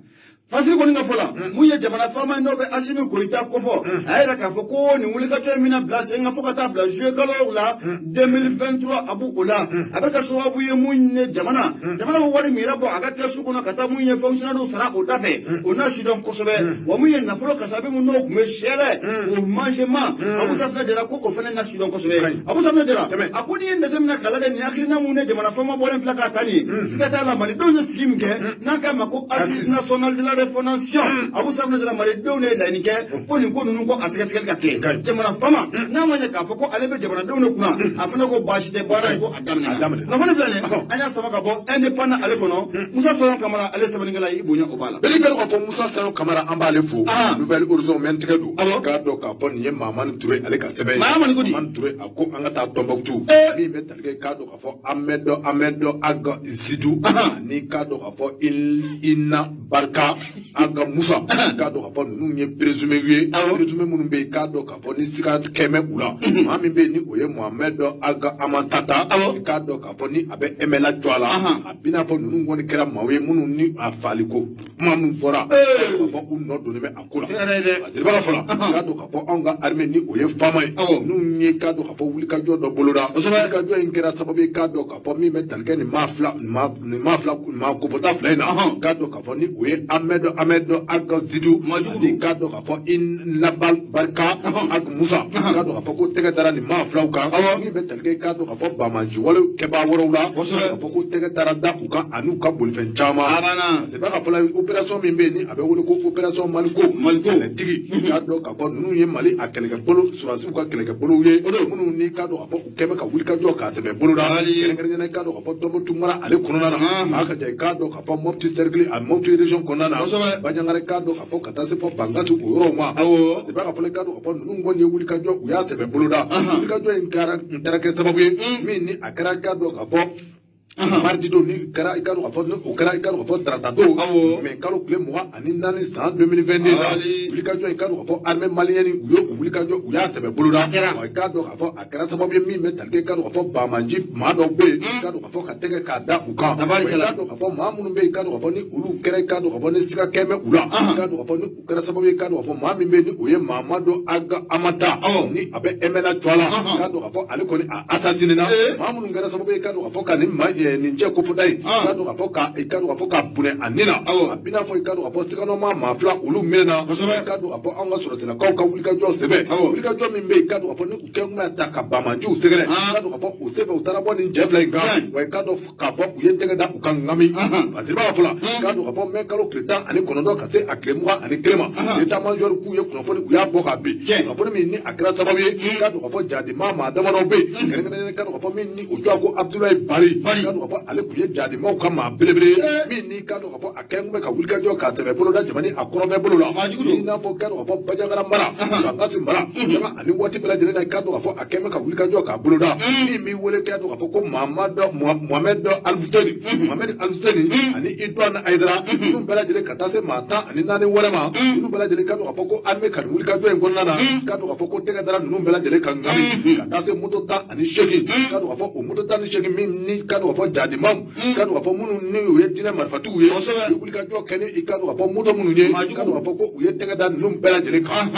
Fasiri kɔni ka fɔ la mun ye jamana faama ye n'o bɛ Asimi Goyita kofɔ a yɛrɛ k'a fɔ ko nin wulikajɔ in bɛna bila sen kan fo ka taa bila juillet kalo la 2023 Abu o la a bɛ kɛ sababu ye mun ye jamana bɛ wari min yɛrɛ bɔ a ka kɛsu kɔnɔ ka taa mun ye fonctionnaire sara o da fɛ o n'a sidɔn kosɛbɛ wa mun ye nafolo kasabi mun n'o tun bɛ sɛlɛ o mangement Abu Safinɛ Jara ko o fana n'a sidɔn kosɛbɛ Abu Safinɛ Jara a ko n'i ye jateminɛ k'a lajɛ nin hakilina mun ye jamana faama bɔlen filɛ k'a ta nin ye siga t'a la malidenw ye sigi min kɛ n'a k'a ma ko assise nationale de la refondation Abu Safinɛ Jara malidenw de ye laɲini kɛ ko nin ko ninnu ko a sɛgɛsɛgɛli ka kɛ jamana faama n'a ma ɲɛ k'a fɔ ko ale bɛ jamanadenw de kunna a fana ko baasi tɛ baara in ko a daminɛ nafolo filɛ nin an y'a sama ka bɔ indépendant ale kɔnɔ Musa Saɲɔn Kamara ale sɛbɛnnikɛla i bonya o b'a la bɛɛ kɛlen k'a fɔ Musa Saɲɔn Kamara an b'ale fo nouvelle horizon mɛ n tɛgɛ don k'a dɔn k'a fɔ nin ye Mahamani Ture ale ka sɛbɛn ye Mahamani Ture a ko an ka taa Tɔnbɔkutu min bɛ tali kɛ k'a dɔn k'a fɔ Ahmɛdɔ Aga Zidu ani k'a dɔn k'a fɔ Ina Barika Aga Musa k'a dɔn k'a fɔ ninnu ye présumé ye présumé minnu bɛ yen k'a dɔn k'a fɔ ni siga kɛmɛ u la maa min bɛ yen ni o ye Mohamɛd Aga Amantata k'a dɔn k'a fɔ ni a bɛ MLA jɔ a la a bɛ n'a fɔ ninnu kɔni kɛra maaw ye minnu ni a faliko kuma min fɔra k'a fɔ u nɔ donnen bɛ a ko la a seriba ka fɔ la k'a dɔn k'a fɔ anw ka armée ni o ye faama ye ninnu ye k'a dɔn k'a fɔ wulikajɔ dɔ boloda wulikajɔ in kɛra sababu ye k'a dɔn k'a fɔ min bɛ tali kɛ nin maa kofɔta fila in na k'a dɔn k'a fɔ ni o ye Ahmɛd Ahmed ak Zidou ni ka dɔn k'a fɔ in labal barika ak Musa ka dɔn k'a fɔ ko tɛgɛ dara nin maa filaw kan min bɛ talikɛ ka dɔn k'a fɔ Bamaji wale kɛbaa wɛrɛw la k'a fɔ ko tɛgɛ dara da u kan ani u ka bolifɛn caman c'est pas ka fɔ la opération min bɛ yen ni a bɛ wele ko opération Maliko kɛlɛtigi ka dɔn k'a fɔ ninnu ye Mali a kɛlɛkɛbolo surasiw ka kɛlɛkɛbolow ye minnu ni ka dɔn k'a fɔ u kɛmɛ ka wulikajɔ k'a sɛbɛ boloda kɛrɛnkɛrɛnnen ka dɔn k'a fɔ Tɔnbukutu mara ale kɔnɔna na a ka jan ka dɔn k'a fɔ Mopti cercle a Mopti région kɔnɔna na Banjangare ka dɔn k'a fɔ ka taa se fɔ Bangatu o yɔrɔw ma c'est pas ka fɔ ka dɔn k'a fɔ ninnu kɔni ye wulikajɔ u y'a sɛbɛ boloda wulikajɔ in kɛra kɛ sababu ye min ni a kɛra ka dɔn k'a fɔ mardi don ni kɛra i ka dɔn k'a fɔ o kɛra i ka dɔn k'a fɔ tarata don mais kalo tile 24 san 2022 la wulikajɔ in ka dɔn k'a fɔ armée malienne u ye wulikajɔ u y'a sɛbɛ boloda i ka dɔn k'a fɔ a kɛra sababu ye min bɛ talikɛ ka dɔn k'a fɔ Bamaji maa dɔw bɛ yen i ka dɔn k'a fɔ ka tɛgɛ k'a da u kan i ka dɔn k'a fɔ maa minnu bɛ yen i ka dɔn k'a fɔ ni olu kɛra i ka dɔn k'a fɔ ni siga kɛmɛ u la i ka dɔn k'a fɔ ni u kɛra sababu ye i ka dɔn k'a fɔ maa min bɛ yen ni o ye Mamadu Aga Amata ni a bɛ MNA jɔ la i ka dɔn k'a fɔ ale kɔni a assassiné na maa minnu kɛra sababu ye i ka dɔn k'a fɔ ka nin cɛ kofɔda ye i ka dɔn k'a fɔ ka bunɛ a nin na a b'i n'a fɔ i ka dɔn k'a fɔ siganɔma maa fila olu mɛnna i ka dɔn k'a fɔ anw ka sɔrɔsɛnɛkaw ka wulikajɔ sɛbɛn wulikajɔ min bɛ yen i ka dɔn k'a fɔ ni u kɛ kun bɛ ta ka Bamajiw sɛgɛrɛ i ka dɔn k'a fɔ o sɛbɛn u taara bɔ nin cɛ fila in kan wa i ka dɔn k'a fɔ u ye tɛgɛ da u ka ŋami a siriba ka fɔ la i ka dɔn k'a fɔ mɛ kalo tile 19 ka se a tile 21 ma état major k'u ye kunnafoni u y'a bɔ ka bin kunnafoni min ni a kɛra sababu ye i ka dɔn k'a fɔ jadima maa damadɔ bɛ yen kɛrɛnkɛrɛnnen ka dɔn k'a fɔ min ni o jɔ ko Abdoulaye Bari i ka dɔn k'a fɔ ale tun ye jadimaw ka maa belebele min ni ka dɔn k'a fɔ a kɛ kun bɛ ka wulikajɔ k'a sɛbɛ boloda jamana a kɔrɔ bɛɛ bolo la i n'a fɔ ka dɔn k'a fɔ Banjagara mara Bangasi mara jama ani waati bɛɛ lajɛlen na i ka dɔn k'a fɔ a kɛ bɛ ka wulikajɔ k'a boloda min b'i wele ka dɔn k'a fɔ ko Mohamed Al-Futeni ani Idouane Aïdara ninnu bɛɛ lajɛlen ka taa se maa 14 wɛrɛ ma ninnu bɛɛ lajɛlen ka dɔn k'a fɔ ko armée ka nin wulikajɔ in kɔnɔna na ka dɔn k'a fɔ ko tɛgɛ dara ninnu bɛɛ lajɛlen ka ŋami ka taa se moto 18 ka dɔn k'a fɔ o moto 18 min ni ka dɔn k'a fɔ jadimaw ka dɔn k'a fɔ minnu ni u ye diinɛ marifatigiw ye u ye wulikajɔ kɛ ni i ka dɔn k'a fɔ moto minnu ye ka dɔn k'a fɔ ko u ye tɛgɛ da ninnu bɛɛ lajɛlen kan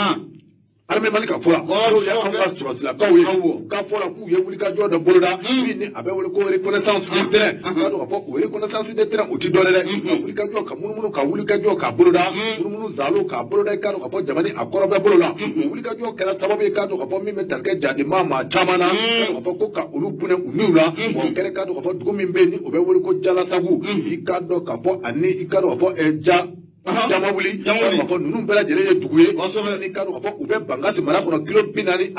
armée Mali ka fɔ la n'o ye anw ka sɔrɔsilakaw ye k'a fɔ la k'u ye wulikajɔ dɔ boloda min ni a bɛ wele ko reconnaissance du terrain ka dɔn k'a fɔ o reconnaissance du terrain o ti dɔ dɛ ka wulikajɔ ka munumunu ka wulikajɔ k'a boloda munumunu zalo k'a boloda i ka dɔn k'a fɔ jamana a kɔrɔ bɛɛ bolo la o wulikajɔ kɛra sababu ye k'a dɔn k'a fɔ min bɛ talikɛ jadima maa caman na ka dɔn k'a fɔ ko ka olu bunɛ u niw la o kɛra k'a dɔn k'a fɔ dugu min bɛ yen ni o bɛ wele ko Jalasagu i ka dɔn k'a fɔ ani i ka dɔn k'a fɔ jama wuli k'a fɔ ninnu bɛɛ lajɛlen ye dugu ye ni ka dɔn k'a fɔ u bɛ Bangasi mara kɔnɔ kilo 44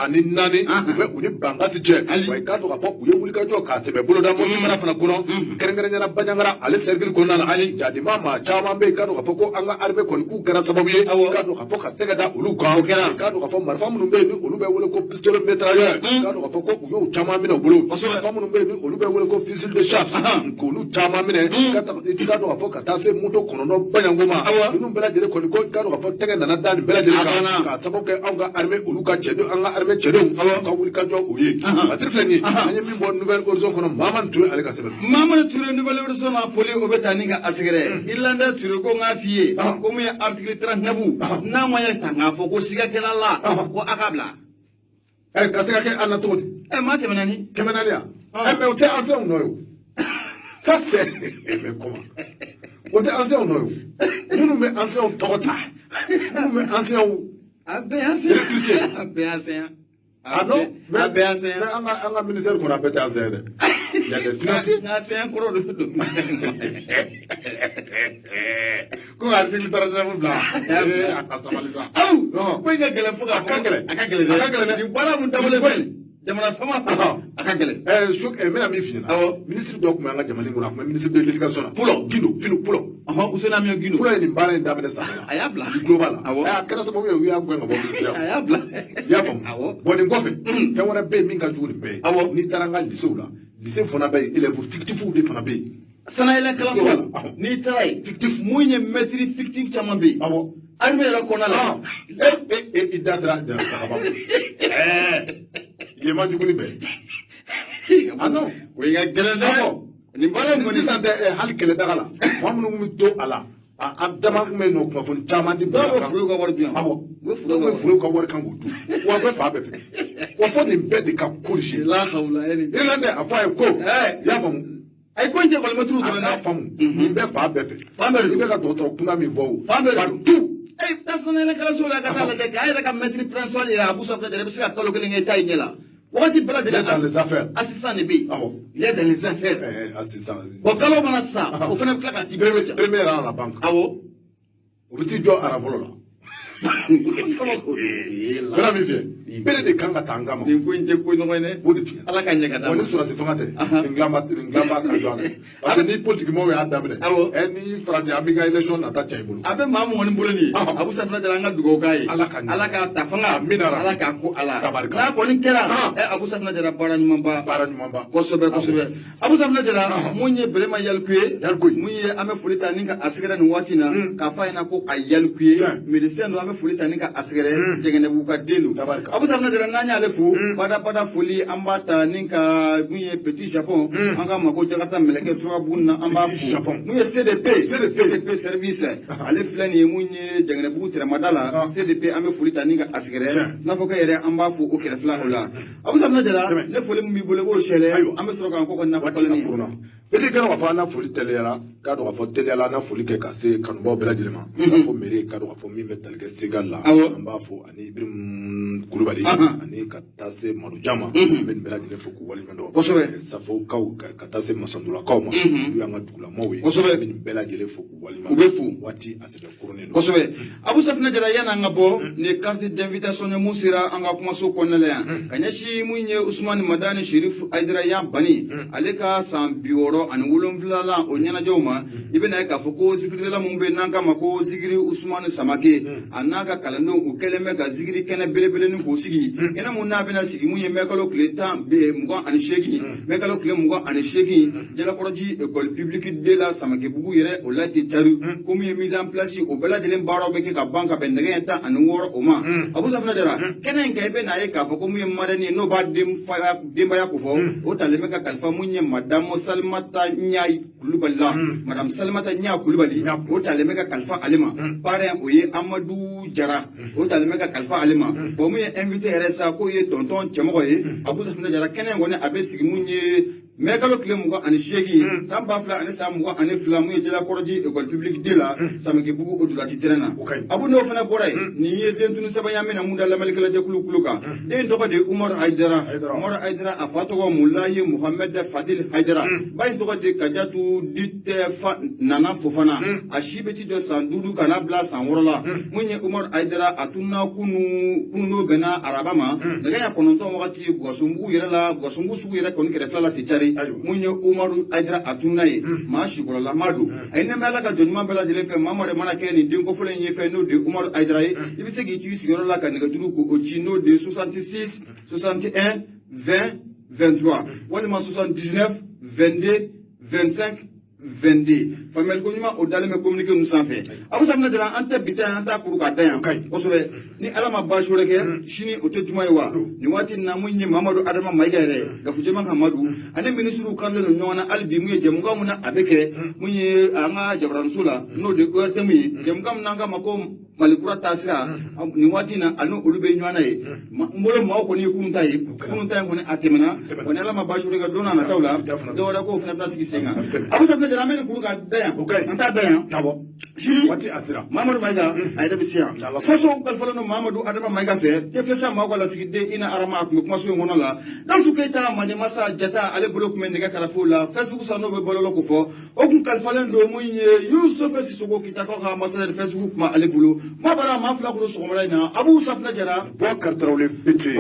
u bɛ u ni Bangasi cɛ wa i ka dɔn k'a fɔ u ye wulikajɔ k'a sɛbɛ boloda Mopti mara fana kɔnɔ kɛrɛnkɛrɛnnenya Banjagara ale cercle kɔnɔna na hali jadima maa caman bɛ yen i ka dɔn k'a fɔ ko an ka armée kɔni k'u kɛra sababu ye i ka dɔn k'a fɔ ka tɛgɛ da olu kan i ka dɔn k'a fɔ marifa minnu bɛ yen ni olu bɛ wele ko pistolet mitrailleur i ka dɔn k'a fɔ ko u y'o caman minɛ u bolo marifa minnu bɛ yen ni olu bɛ wele ko fusil de chasse k'olu caman minɛ i ka dɔn k'a fɔ ka taa se moto 9 Baɲango ma ninnu bɛɛ lajɛlen kɔni ko i ka dɔn k'a fɔ tɛgɛ nana da nin bɛɛ lajɛlen kan k'a sababu kɛ anw ka armée olu ka cɛdenw an ka armée cɛdenw ka wulikajɔ o ye Masiri filɛ nin ye an ye min bɔ Nouvelle Horizon kɔnɔ Mamadu Ture ale ka sɛbɛn Mamadu Ture Nouvelle Horizon ma foli o bɛ taa ni ka a sɛgɛrɛ Irlanda Ture ko n k'a f'i ye ko mun ye article 39 n'a ma ye tan k'a fɔ ko sigakɛla la ko a ka bila ka se ka kɛ an na cogo di maa 400 400 yan mais o tɛ an fɛnw nɔ ye o ça c'est mais comment o tɛ ancien nɔ ye o minnu bɛ ancien tɔgɔ ta minnu bɛ ancien a bɛɛ ancien a bɛɛ ancien ah non mais a bɛɛ ancien mais an ka ministère kɔnɔ a bɛɛ tɛ ancien dɛ il y a des financiers ancien kɔrɔ don ko article 39 bila a ka sabali sa non ko in ka gɛlɛn fo ka fɔ a ka gɛlɛn dɛ nin baara mun dabɔlen filɛ jamana fama a ka gɛlɛn n bɛna min f'i ɲɛna ministre dɔ tun bɛ an ka jamana in kɔnɔ a tun bɛ ministre de l'éducation na Pulo Ousseynou Amion Guindo Pulo ye nin baara in daminɛ san a y'a bila i tulo b'a la a kɛra sababu ye u y'a gɛn ka bɔ ministère a y'a bila i y'a faamu bon nin kɔfɛ fɛn wɛrɛ bɛ yen min ka jugu nin bɛɛ ye n'i taara an ka lycéew la lycée fana bɛ yen élèves fictifs de fana bɛ yen sanayɛlɛn kalanso n'i taara yen fictif mun ye maître fictif caman bɛ yen armée yɛrɛ kɔnɔna la i da sera sagaba i ye man jugu ni bɛɛ ah non o ye ka gɛlɛn dɛ nin baara in kɔni sisan tɛ hali kɛlɛdaga la maa minnu bɛ to a la a dama kun bɛ yen nɔ kunnafoni caman di dɔw bɛ furu ka wari dun yan dɔw bɛ furu ka wari kan k'o dun wa a bɛ fa bɛɛ fɛ wa fo nin bɛɛ de ka corriger Irlandais a fɔ a ye ko i y'a faamu ay ko nje ko le metru do na famu be fa be fambe be ka docteur kuna mi bo fambe partout ay tasna le kala so la ka la de ay ka metri principal ira abu sabta de bisi ka kalo kele ngai tay nyela wakati bala de dans les affaires assistant de bi il est dans les affaires assistant ko kalo mana sa o fana kla ka ti premier à la banque awo o biti jo arabolo la Bela mi vie. Bele de kanga tangama. Ni ko inte ko no ngene. Bodi fi. Ala ka nyaka da. Woni sura se fangate. Nglamba ka jwana. Parce ni politique mo we adamne. Eni frante amiga election na ta chaibulu. Abe mamu ngoni bulani. Abu Safna de nga dugo kai. Ala ka tafanga minara. Ala ka ko ala. Na ko ni kera. Abu Safna de barani mamba. Kosobe. Abu Safna de munye brema yalkuye. Munye ame fulita ninga asigara ni watina ka fa ina ko ayalkuye. Medicine do ame fulita ninga asigara jengene buka delu. Abu Safna de nanya lefu pada fuli ambata ninga munye petit Japon anga mako jakarta meleke suwa bunna amba fu. Munye CDP service. Ale filani munye jengene buku tira madala CDP ame fulita ninga asigara. Na foka yere amba fu o kere fla ola. Abu Safna de ne fuli mi bole bo shele ame soroka ko na koloni. Petit gars va faire na foli telera ka do fa telera na foli ke kase kanuba bela dilema sa fo mere ka do fa mi metal ke segal la amba fo ani ibrim kulubali ani ka tase maru jama ben bela dile fo ku wali mendo sa fo ka tase masandula ka ma ya ngadula mowe ben bela dile fo ku wali mendo wati asebe kurone do kosobe Abu Safna jara yana ngabo ne carte d'invitation ne musira anga kuma so konele ya kanyashi munye Usman Madani Sherif Aidra ya bani aleka san bioro ani wolonfila la o ɲɛnajɛw ma i bɛna k'a fɔ ko zikiridala mun bɛ n'an k'a ma ko zikiri Usmani Samake a n'a ka kalandenw u kɛlen bɛ ka zikiri kɛnɛ belebelenin k'o sigi kɛnɛ mun n'a bɛna sigi mun ye mɛkalo tile 28 mɛkalo tile 28 Jalakɔrɔji école publique de la Samakebugu yɛrɛ o la tɛ cari ko mun ye mise en place o bɛɛ lajɛlen baaraw bɛ kɛ ka ban ka bɛn nɛgɛ ɲɛ 16 o ma Abu Safna Jara kɛnɛ in kan i bɛna ye k'a fɔ ko mun ye madani ye n'o b'a denbaya ko fɔ o talen bɛ ka kalifa mun ye Madame Salimata Nyai Kulubali la Madame Salimata Nyai Kulubali o talen bɛ ka kalifa ale ma parrain o ye Amadou Jara o talen bɛ ka kalifa ale ma bon mun ye invité yɛrɛ sa k'o ye tonton cɛmɔgɔ ye Abu Safna Jara kɛnɛ in kɔni a bɛ sigi mun ye mɛkalo tile 28 san 2022 mun ye Jalakɔrɔji école publique de la Samakebugu o dulati terrain na Abu n'o fana bɔra yen nin ye den tunu sɛbɛn ya mina mun da lamalikɛla jɛkulu kulo kan den tɔgɔ de Umaru Haidara a fa tɔgɔ Mulayi Muhammed Fadil Haidara ba in tɔgɔ de Kajatu Dite Nana Fofana a si bɛ ti jɔ san 5 kana bila san 6 la mun ye Umaru Haidara a tunna kunu n'o bɛnna araba ma nɛgɛ ɲɛ 9 wagati Gɔsumbugu yɛrɛ la Gɔsumbugu sugu yɛrɛ kɔni kɛrɛfɛla la tɛ cari mun ye Umaru Haidara a tunna ye maa sikɔrɔla maa don a ye nɛmɛ ala ka jɔnɲuman bɛɛ lajɛlen fɛ maa mana kɛ nin den kɔfɔlɔ in ye fɛn n'o de Umaru Haidara ye i bɛ se k'i to i sigiyɔrɔ la ka nɛgɛjuru ko o ci n'o de 66 61 20 23 walima 79 22 25 22 famille ko ɲuman o dalen bɛ communiqué ninnu sanfɛ Abu Safna Jara an tɛ bi ta yan an t'a kuru k'a da yan kosɛbɛ ni ala ma baasi wɛrɛ kɛ sini o tɛ juma ye wa nin waati in na mun ye Mamadu Adama Mayiga yɛrɛ Gafujɛma Hamadu ani ministre karilen don ɲɔgɔn na hali bi mun ye jɛmukan mun na a bɛ kɛ mun ye an ka jabaramuso la n'o de ORTM ye jɛmukan mun n'an k'a ma ko Malikura taasira nin waati in na ani olu bɛ ɲɔgɔn na ye n bolo maaw kɔni ye kunun ta ye kunun ta in kɔni a tɛmɛna wa ni ala ma baasi wɛrɛ kɛ don n'a nataw la dɔwɛrɛ k'o fana bɛna sigi sen kan Abu Safna Jara an bɛ nin kuru k'a da yan an t'a da yan sini wati asira Mamadu Mayiga a yɛrɛ bɛ se yan soso kalifalen don Mamadu Adama Mayiga fɛ déflation maaw ka lasigiden i na arama a tun bɛ kumaso in kɔnɔ la Gawusu Keyita Mande Masa Jata ale bolo tun bɛ nɛgɛ karafow la Facebook sa n'o bɛ bɔlɔlɔ ko fɔ o tun kalifalen don mun ye Yusufu Sisoko Kitakaw ka ambassadeur Facebook ma ale bolo maa bara maa fila bolo sɔgɔmada in na Abu Safna Jara Boubacar Traoré Pété.